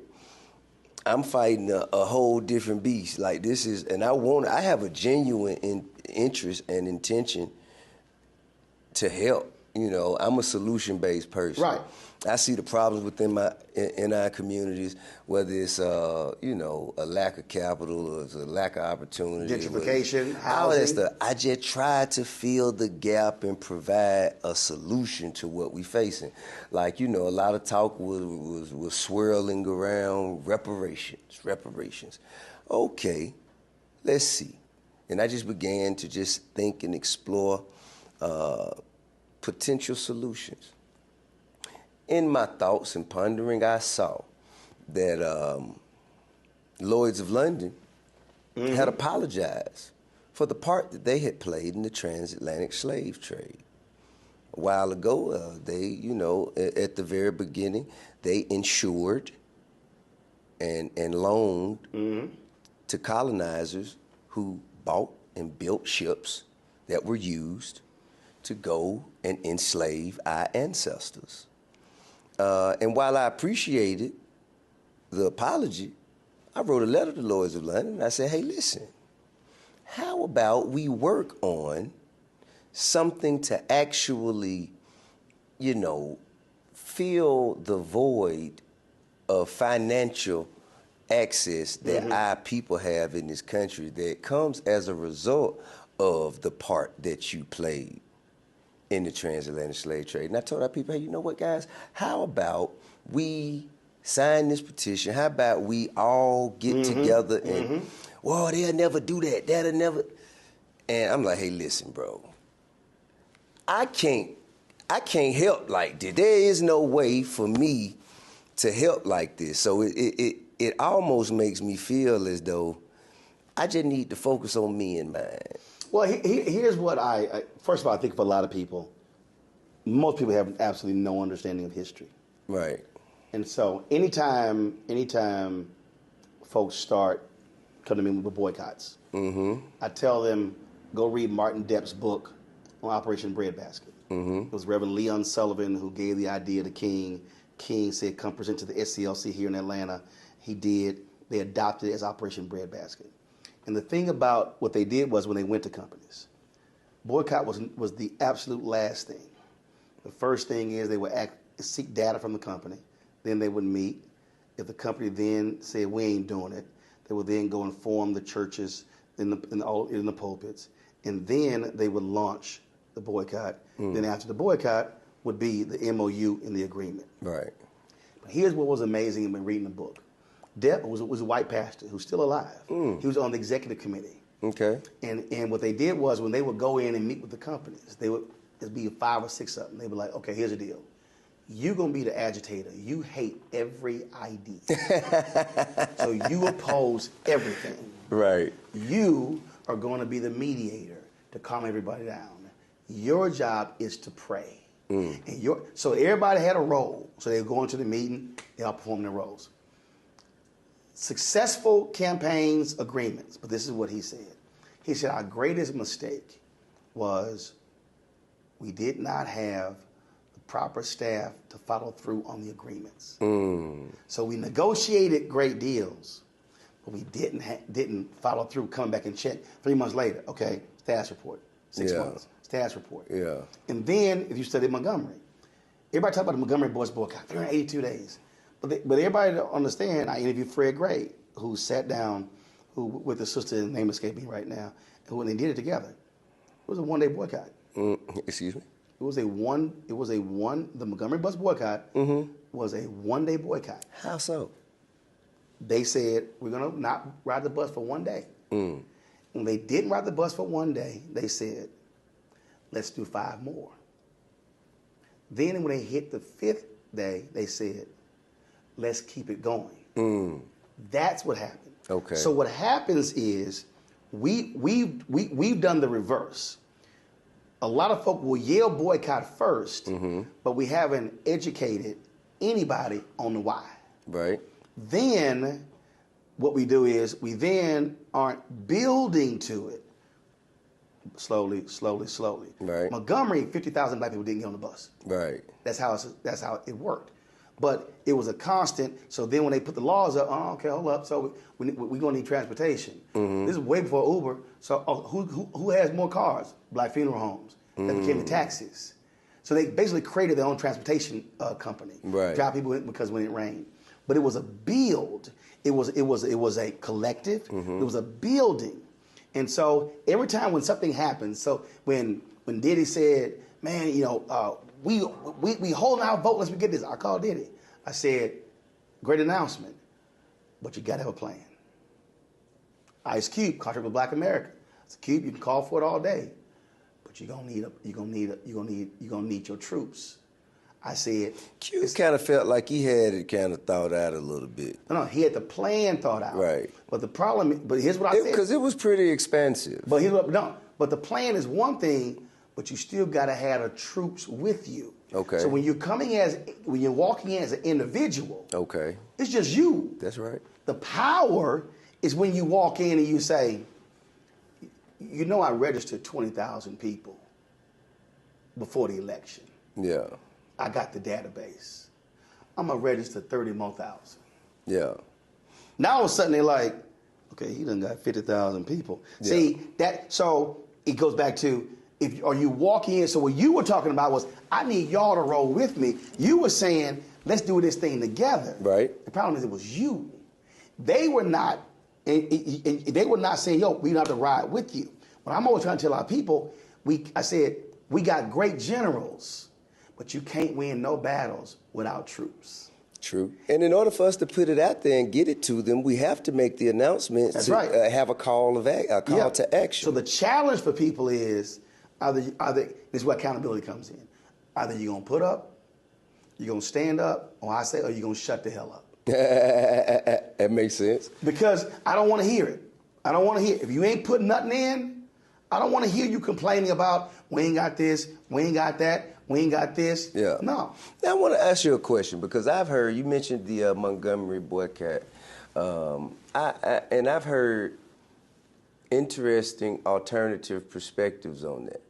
I'm fighting a whole different beast. Like this is, and I have a genuine interest and intention to help. I'm a solution-based person. Right. I see the problems within in our communities, whether it's a lack of capital or it's a lack of opportunity, gentrification, all that housing. stuff. I just try to fill the gap and provide a solution to what we're facing. Like a lot of talk was swirling around reparations. Okay, let's see. And I just began to just think and explore potential solutions. In my thoughts and pondering, I saw that Lloyd's of London had apologized for the part that they had played in the transatlantic slave trade. A while ago, they, at the very beginning, they insured and loaned to colonizers who bought and built ships that were used to go and enslave our ancestors. And while I appreciated the apology, I wrote a letter to Lloyd's of London and I said, hey, listen, how about we work on something to actually, fill the void of financial access that our people have in this country that comes as a result of the part that you played in the transatlantic slave trade. And I told our people, hey, you know what, guys? How about we sign this petition? How about we all get together and, well, they'll never do that. That'll never. And I'm like, hey, listen, bro. I can't help like this. There is no way for me to help like this. So it almost makes me feel as though I just need to focus on me and mine. Well, here's what first of all, I think for a lot of people, most people have absolutely no understanding of history. Right. And so anytime folks start coming to me with boycotts, I tell them, go read Martin Depp's book on Operation Breadbasket. It was Reverend Leon Sullivan who gave the idea to King. King said, come present to the SCLC here in Atlanta. He did. They adopted it as Operation Breadbasket. And the thing about what they did was when they went to companies, boycott was the absolute last thing. The first thing is they would seek data from the company. Then they would meet. If the company then said, we ain't doing it, they would then go inform the churches in the pulpits. And then they would launch the boycott. Then after the boycott would be the MOU in the agreement. Right. But here's what was amazing in reading the book. Depp was a white pastor who's still alive. He was on the executive committee. Okay. And what they did was when they would go in and meet with the companies, there'd be 5 or 6 of them. They were like, okay, here's the deal. You're going to be the agitator. You hate every idea. So you oppose everything. Right. You are going to be the mediator to calm everybody down. Your job is to pray. And so everybody had a role. So they were going to the meeting, they all performed their roles. Successful campaigns, agreements, but this is what he said. He said, our greatest mistake was we did not have the proper staff to follow through on the agreements. So we negotiated great deals, but we didn't follow through, come back and check. 3 months later, okay, status report. 6 months, status report. Yeah. And then, if you study Montgomery, everybody talk about the Montgomery boys boycott, 382 days. But everybody don't understand, I interviewed Fred Gray, who sat down with the sister, his name escaping me right now, and when they did it together, it was a one-day boycott. Excuse me? The Montgomery bus boycott was a one-day boycott. How so? They said, we're going to not ride the bus for one day. When they didn't ride the bus for one day, they said, let's do 5 more. Then when they hit the 5th day, they said, let's keep it going. That's what happened. Okay. So what happens is we've done the reverse. A lot of folk will yell boycott first, but we haven't educated anybody on the why. Right. Then what we do is we then aren't building to it slowly. Right. Montgomery, 50,000 black people didn't get on the bus. Right. That's how it worked. But it was a constant. So then when they put the laws up, oh, okay, hold up. So we're going to need transportation. This is way before Uber. So who has more cars? Black funeral homes. That became the taxis. So they basically created their own transportation company. Right. Drive people in because when it rained. But it was a build. It was a collective. It was a building. And so every time when something happens, so when Diddy said, man, you know, we holding our vote unless we get this. I called Diddy. I said, great announcement, but you got to have a plan. Ice Cube, contract with Black America. I said, Cube, you can call for it all day, but you're gonna need your troops. I said, Cube kind of felt like he had it kind of thought out a little bit. No, he had the plan thought out. Right. But the problem, but here's what I said. Because it was pretty expensive. But but the plan is one thing, but you still got to have the troops with you. Okay. So when you're walking in as an individual, Okay. it's just you. That's right. The power is when you walk in and you say, you know, I registered 20,000 people before the election. Yeah. I got the database. I'm going to register 30 more thousand. Yeah. Now all of a sudden they're like, okay, he done got 50,000 people. Yeah. See, so it goes back to, are you walking in? So what you were talking about was, I need y'all to roll with me. You were saying, let's do this thing together. Right. The problem is it was you. They were not, they were not saying, yo, we don't have to ride with you. But I'm always trying to tell our people, I said, we got great generals, but you can't win no battles without troops. True. And in order for us to put it out there and get it to them, we have to make the announcement That's to right. Have a call to action. So the challenge for people is, this is where accountability comes in. Either you're going to put up, you're going to stand up, or you're going to shut the hell up. That makes sense. Because I don't want to hear it. I don't want to hear it. If you ain't putting nothing in, I don't want to hear you complaining about, we ain't got this, we ain't got that, we ain't got this. Yeah. No. Now I want to ask you a question, because I've heard, you mentioned the Montgomery boycott, and I've heard interesting alternative perspectives on that.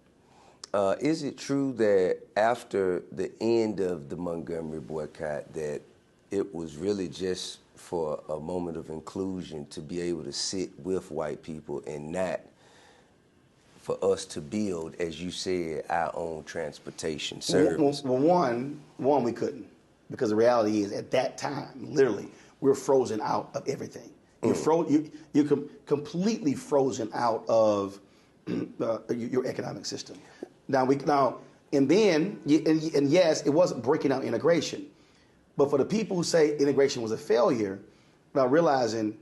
Is it true that after the end of the Montgomery boycott that it was really just for a moment of inclusion to be able to sit with white people and not for us to build, as you said, our own transportation service? Well, one, we couldn't. Because the reality is, at that time, literally, we're frozen out of everything. You're completely frozen out of your economic system. And yes, it wasn't breaking down integration. But for the people who say integration was a failure, without realizing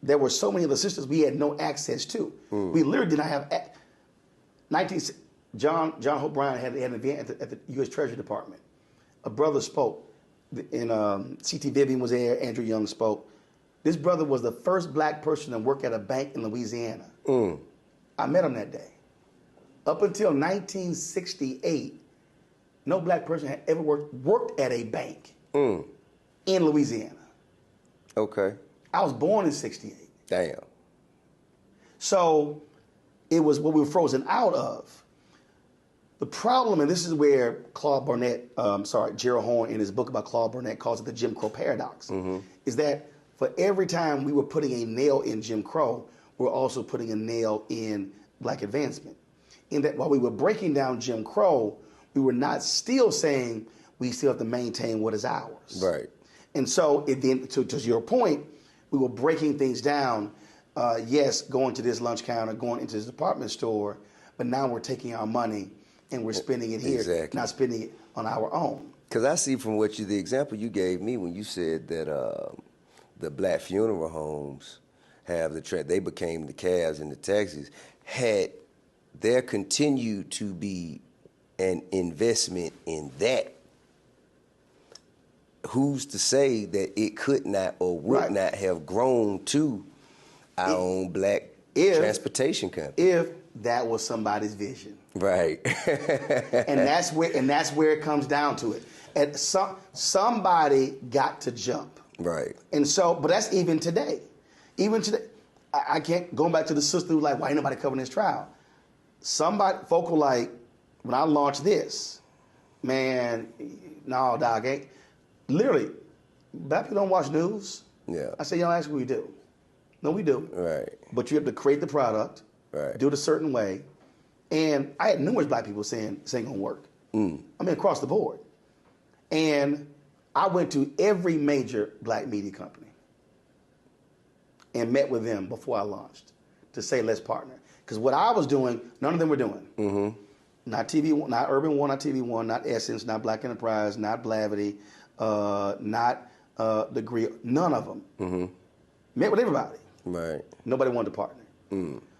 there were so many of the systems we had no access to. We literally did not have. John Hope Brown had an event at the U.S. Treasury Department. A brother spoke, and C.T. Vivian was there. Andrew Young spoke. This brother was the first black person to work at a bank in Louisiana. I met him that day. Up until 1968, no black person had ever worked at a bank in Louisiana. Okay. I was born in 68. Damn. So it was what we were frozen out of. The problem, and this is where Gerald Horne in his book about Claude Burnett calls it the Jim Crow paradox, is that for every time we were putting a nail in Jim Crow, we're also putting a nail in black advancement. In that while we were breaking down Jim Crow, we were not still saying we still have to maintain what is ours. Right. And so, to your point, we were breaking things down. Yes, going to this lunch counter, going into this department store, but now we're taking our money and we're spending it here, not spending it on our own. Because I see from the example you gave me when you said that the black funeral homes have they became the cabs and the taxis. Had there continued to be an investment in that who's to say that it could not or would not have grown to our own black transportation company? If that was somebody's vision. Right. and that's where it comes down to it. And somebody got to jump. Right. And so, but that's even today. Even today, I can't, going back to the sister who's like, why ain't nobody covering this trial? Folk were like, when I launched this, man, no, dog, ain't. Literally, black people don't watch news. Yeah. I said, y'all ask me, we do. No, we do. Right. But you have to create the product, do it a certain way. And I had numerous black people saying this ain't gonna work. I mean, across the board. And I went to every major black media company and met with them before I launched to say, let's partner. Because what I was doing, none of them were doing. Mm-hmm. Not TV, not Urban One, not TV One, not Essence, not Black Enterprise, not Blavity, not Degree, none of them. Mm-hmm. Met with everybody. Right. Nobody wanted to partner.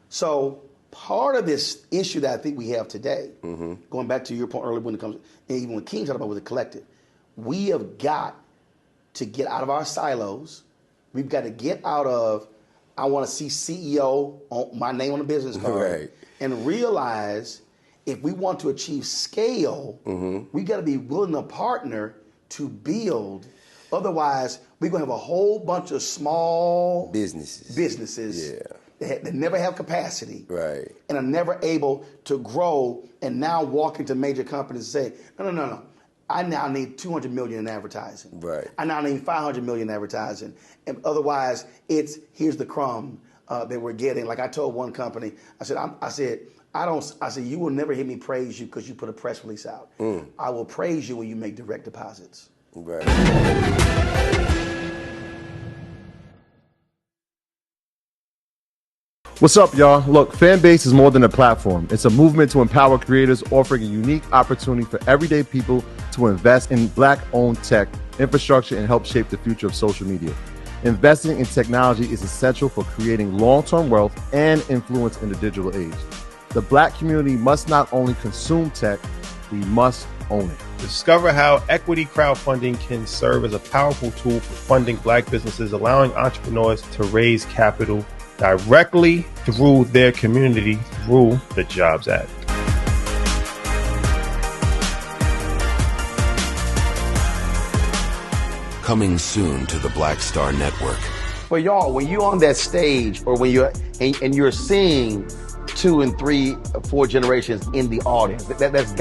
So part of this issue that I think we have today, going back to your point earlier when it comes, and even when King talked about with the collective, we have got to get out of our silos. We've got to get out of, I want to see CEO on my name on the business card, and realize if we want to achieve scale, we got to be willing to partner to build. Otherwise, we're going to have a whole bunch of small businesses that never have capacity and are never able to grow, and now walk into major companies and say, no. I now need $200 million in advertising. Right. I now need $500 million in advertising. And otherwise, here's the crumb that we're getting. Like I told one company, I said, you will never hear me praise you because you put a press release out. I will praise you when you make direct deposits. Right. What's up, y'all? Look, Fanbase is more than a platform. It's a movement to empower creators, offering a unique opportunity for everyday people to invest in Black-owned tech, infrastructure, and help shape the future of social media. Investing in technology is essential for creating long-term wealth and influence in the digital age. The Black community must not only consume tech, we must own it. Discover how equity crowdfunding can serve as a powerful tool for funding Black businesses, allowing entrepreneurs to raise capital directly through their community through the Jobs Act. Coming soon to the Black Star Network. But y'all, when you're on that stage, or when you're seeing 2 and 3, 4 generations in the audience, that's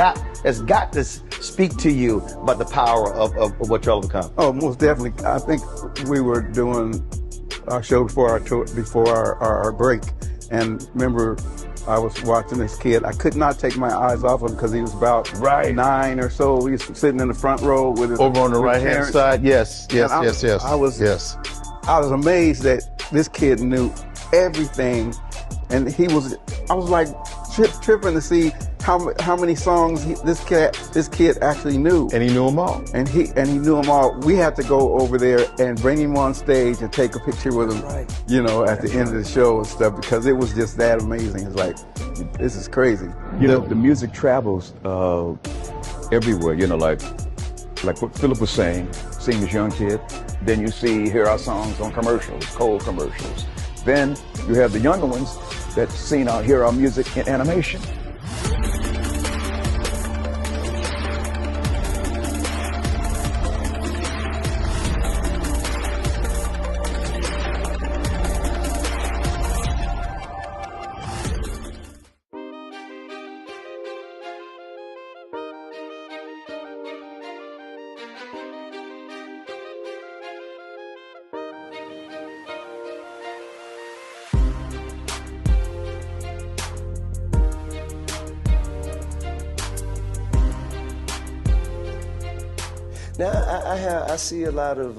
got to speak to you about the power of what y'all have become. Oh, most definitely. I think we were doing our show before our break, and remember, I was watching this kid. I could not take my eyes off him because he was about 9 or so. He was sitting in the front row with his over on the right hand side. Yes. I was amazed that this kid knew everything, and I was like tripping to see how many songs this kid actually knew. And he knew them all. And he knew them all. We had to go over there and bring him on stage and take a picture with him, at the end of the show and stuff, because it was just that amazing. It's like, this is crazy. The music travels everywhere, like what Philip was saying, seeing this young kid. Then you hear our songs on commercials, cold commercials. Then you have the younger ones that hear our music in animation. Now I see a lot of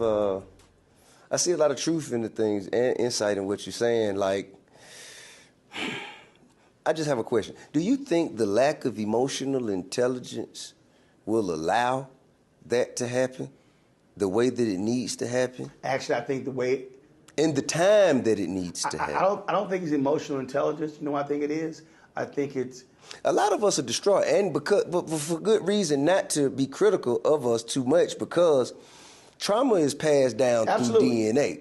truth in the things and insight in what you're saying. Like, I just have a question. Do you think the lack of emotional intelligence will allow that to happen the way that it needs to happen? Actually, I think the way... In the time that it needs to happen. I don't think it's emotional intelligence. You know what I think it is? I think it's... A lot of us are destroyed, but for good reason, not to be critical of us too much, because trauma is passed down Absolutely. through DNA.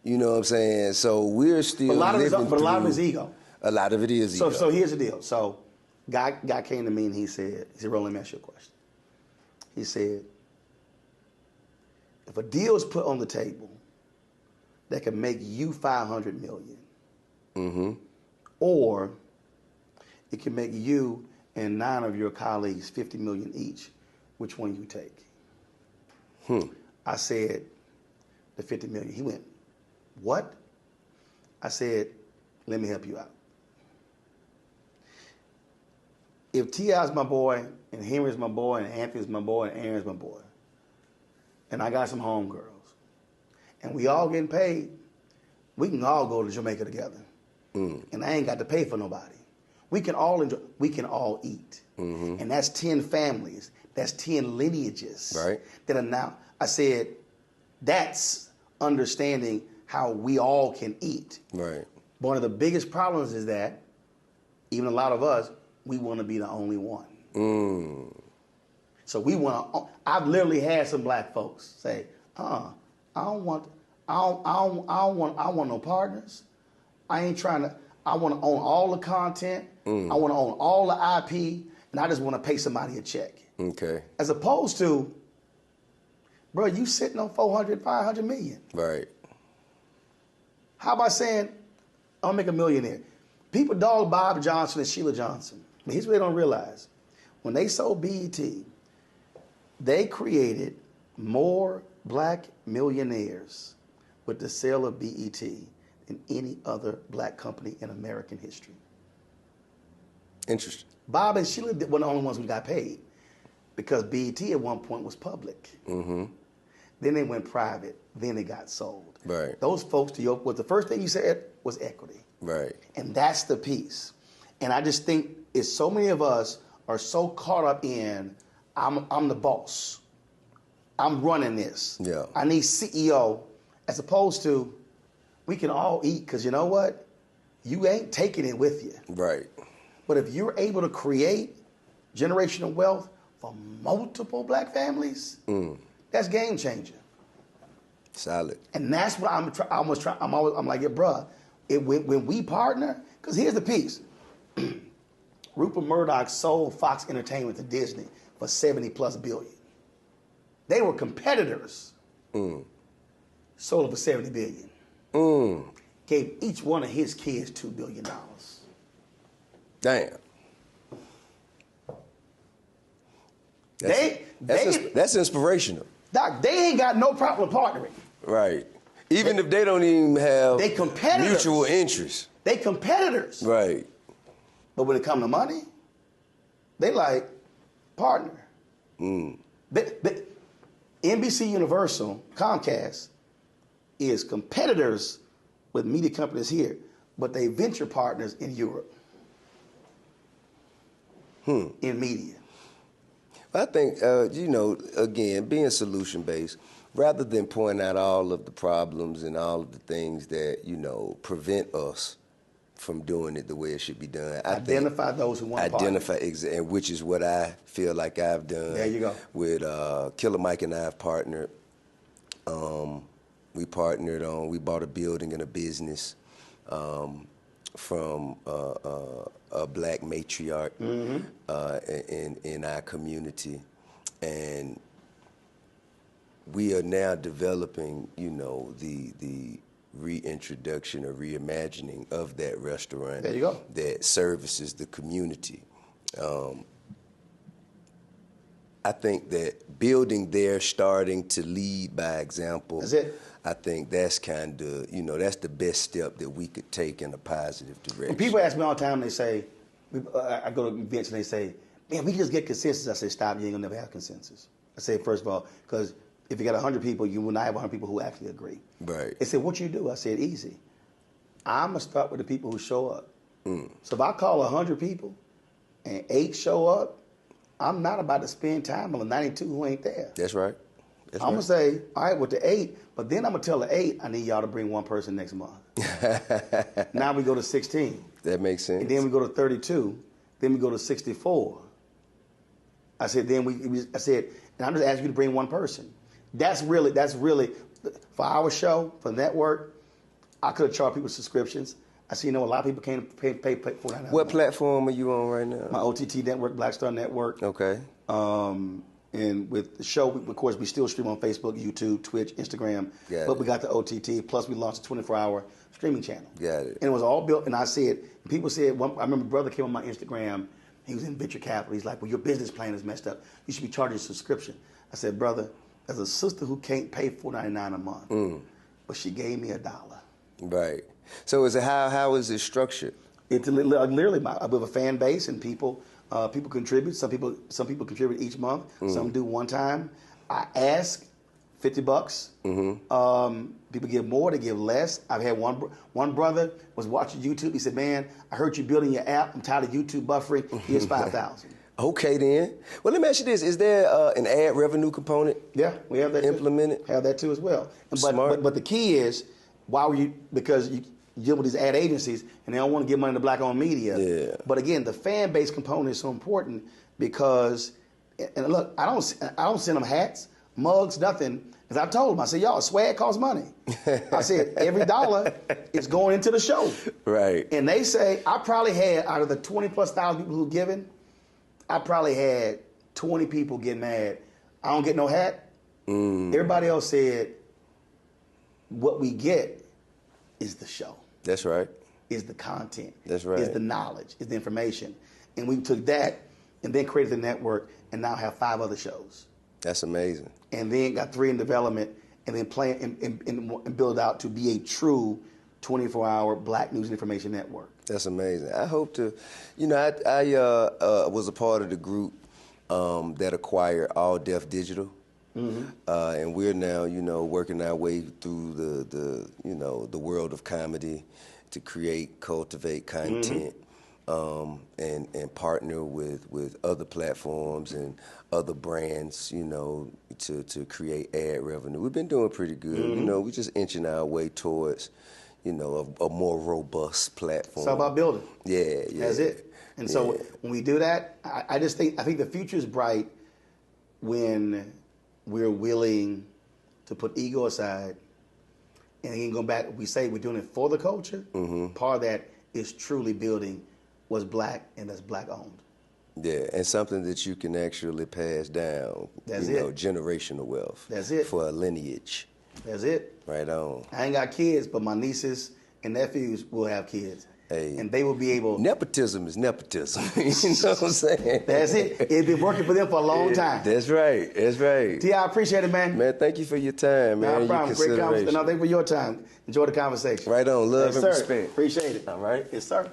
You know what I'm saying? So we're still But a lot of living it is ego. A lot of it is ego. So here's the deal. So guy came to me and he said, Ron, let me ask you a question. He said, if a deal is put on the table that can make you $500 million, or it can make you and 9 of your colleagues $50 million each, which one you take? I said, the $50 million. He went, what? I said, let me help you out. If T.I.'s my boy, and Henry's my boy, and Anthony's my boy, and Aaron's my boy, and I got some homegirls, and we all getting paid, we can all go to Jamaica together. And I ain't got to pay for nobody. We can all enjoy, we can all eat. And that's 10 families. That's 10 lineages. Right. That are now, I said, that's understanding how we all can eat. Right. One of the biggest problems is that, even a lot of us, we want to be the only one. So we want to, I've literally had some black folks say, I don't want no partners. I ain't trying to, I want to own all the content. I want to own all the IP, and I just want to pay somebody a check. Okay. As opposed to, bro, you sitting on 400, 500 million. Right. How about saying, I'll make a millionaire? People dog Bob Johnson and Sheila Johnson. But here's what they don't realize. When they sold BET, they created more black millionaires with the sale of BET than any other black company in American history. Interesting. Bob and Sheila were the only ones who got paid because BET at one point was public. Then they went private. Then they got sold. Right. Those folks, to your, what the first thing you said was equity. Right. And that's the piece. And I just think it's so many of us are so caught up in, I'm the boss. I'm running this. Yeah. I need CEO, as opposed to, we can all eat, because you know what? You ain't taking it with you. Right. But if you're able to create generational wealth for multiple black families, that's game changer. Solid. And that's what I'm like, yeah, bruh, when we partner, because here's the piece. Rupert Murdoch sold Fox Entertainment to Disney for 70+ billion. They were competitors. Sold it for 70 billion. Gave each one of his kids $2 billion. Damn. That's That's inspirational. Doc, they ain't got no problem partnering. Right. Even if they don't even have They competitors. mutual interest. They competitors. Right. But when it come to money, they like partner. NBC Universal, Comcast, is competitors with media companies here, but they venture partners in Europe. In media. I think, again, being solution-based, rather than point out all of the problems and all of the things that, prevent us from doing it the way it should be done. Identify those who want to partner. And which is what I feel like I've done. There you go. With Killer Mike and I have partnered. We partnered on, we bought a building and a business from a black matriarch in our community. And we are now developing, the reintroduction or reimagining of that restaurant. There you go. That services the community. I think that building there, starting to lead by example. That's it. I think that's kind of, that's the best step that we could take in a positive direction. When people ask me all the time, they say, I go to events and they say, man, we can just get consensus. I say, stop, you ain't gonna never have consensus. I say, first of all, because if you got 100 people, you will not have 100 people who actually agree. Right. They said, what you do? I said, easy. I'm gonna start with the people who show up. So if I call 100 people and 8 show up, I'm not about to spend time on the 92 who ain't there. That's right. I'm gonna say, all right, with the 8, but then I'm gonna tell the 8, I need y'all to bring one person next month. Now we go to 16. That makes sense. And then we go to 32. Then we go to 64. I said, and I'm just asking you to bring one person. That's really for our show, for the network. I could have charged people subscriptions. I see, a lot of people can't pay $49. What platform are you on right now? My OTT network, Black Star Network. Okay. And with the show, of course, we still stream on Facebook, YouTube, Twitch, Instagram. But we got the OTT. Plus, we launched a 24-hour streaming channel. Got it. And it was all built. And I said, people said, I remember a brother came on my Instagram. He was in venture capital. He's like, well, your business plan is messed up. You should be charging a subscription. I said, brother, there's a sister who can't pay $4.99 a month, but she gave me $1. Right. So how is it structured? It's literally with a fan base, and people contribute. Some people contribute each month. Some do one time. I ask $50. People give more, they give less. I've had one brother was watching YouTube. He said, "Man, I heard you building your app. I'm tired of YouTube buffering. Here's $5,000." Okay, then. Well, let me ask you this: is there an ad revenue component? Yeah, we have that implemented. Have that too as well. Smart. But the key is because you deal with these ad agencies and they don't want to give money to black-owned media. Yeah. But again, the fan base component is so important because, and look, I don't send them hats, mugs, nothing. Because I told them, I said, y'all, swag costs money. I said, every dollar is going into the show. Right. And they say, I probably had, out of the 20,000+ people who've given, I probably had 20 people get mad. I don't get no hat. Everybody else said, what we get is the show. That's right. Is the content. That's right. Is the knowledge. Is the information. And we took that and then created the network and now have 5 other shows. That's amazing. And then got 3 in development and then plan and build out to be a true 24-hour black news and information network. That's amazing. I hope to, I was a part of the group that acquired All Deaf Digital. And we're now, working our way through the world of comedy to create, cultivate content, and partner with other platforms and other brands, to create ad revenue. We've been doing pretty good. We're just inching our way towards, a more robust platform. It's all about building. Yeah. That's it. And so when we do that, I think the future is bright when we're willing to put ego aside. And again, going back, we say we're doing it for the culture. Part of that is truly building what's black and that's black owned. Yeah, and something that you can actually pass down. That's generational wealth. That's it. For a lineage. That's it. Right on. I ain't got kids, but my nieces and nephews will have kids. Hey, and they will be able. Nepotism is nepotism. You know what I'm saying? That's it. It's been working for them for a long time. That's right. That's right. T, I appreciate it, man. Man, thank you for your time, man. No problem. Great conversation. No, thank you for your time. Enjoy the conversation. Right on. Love and respect. Appreciate it. All right. Yes, sir.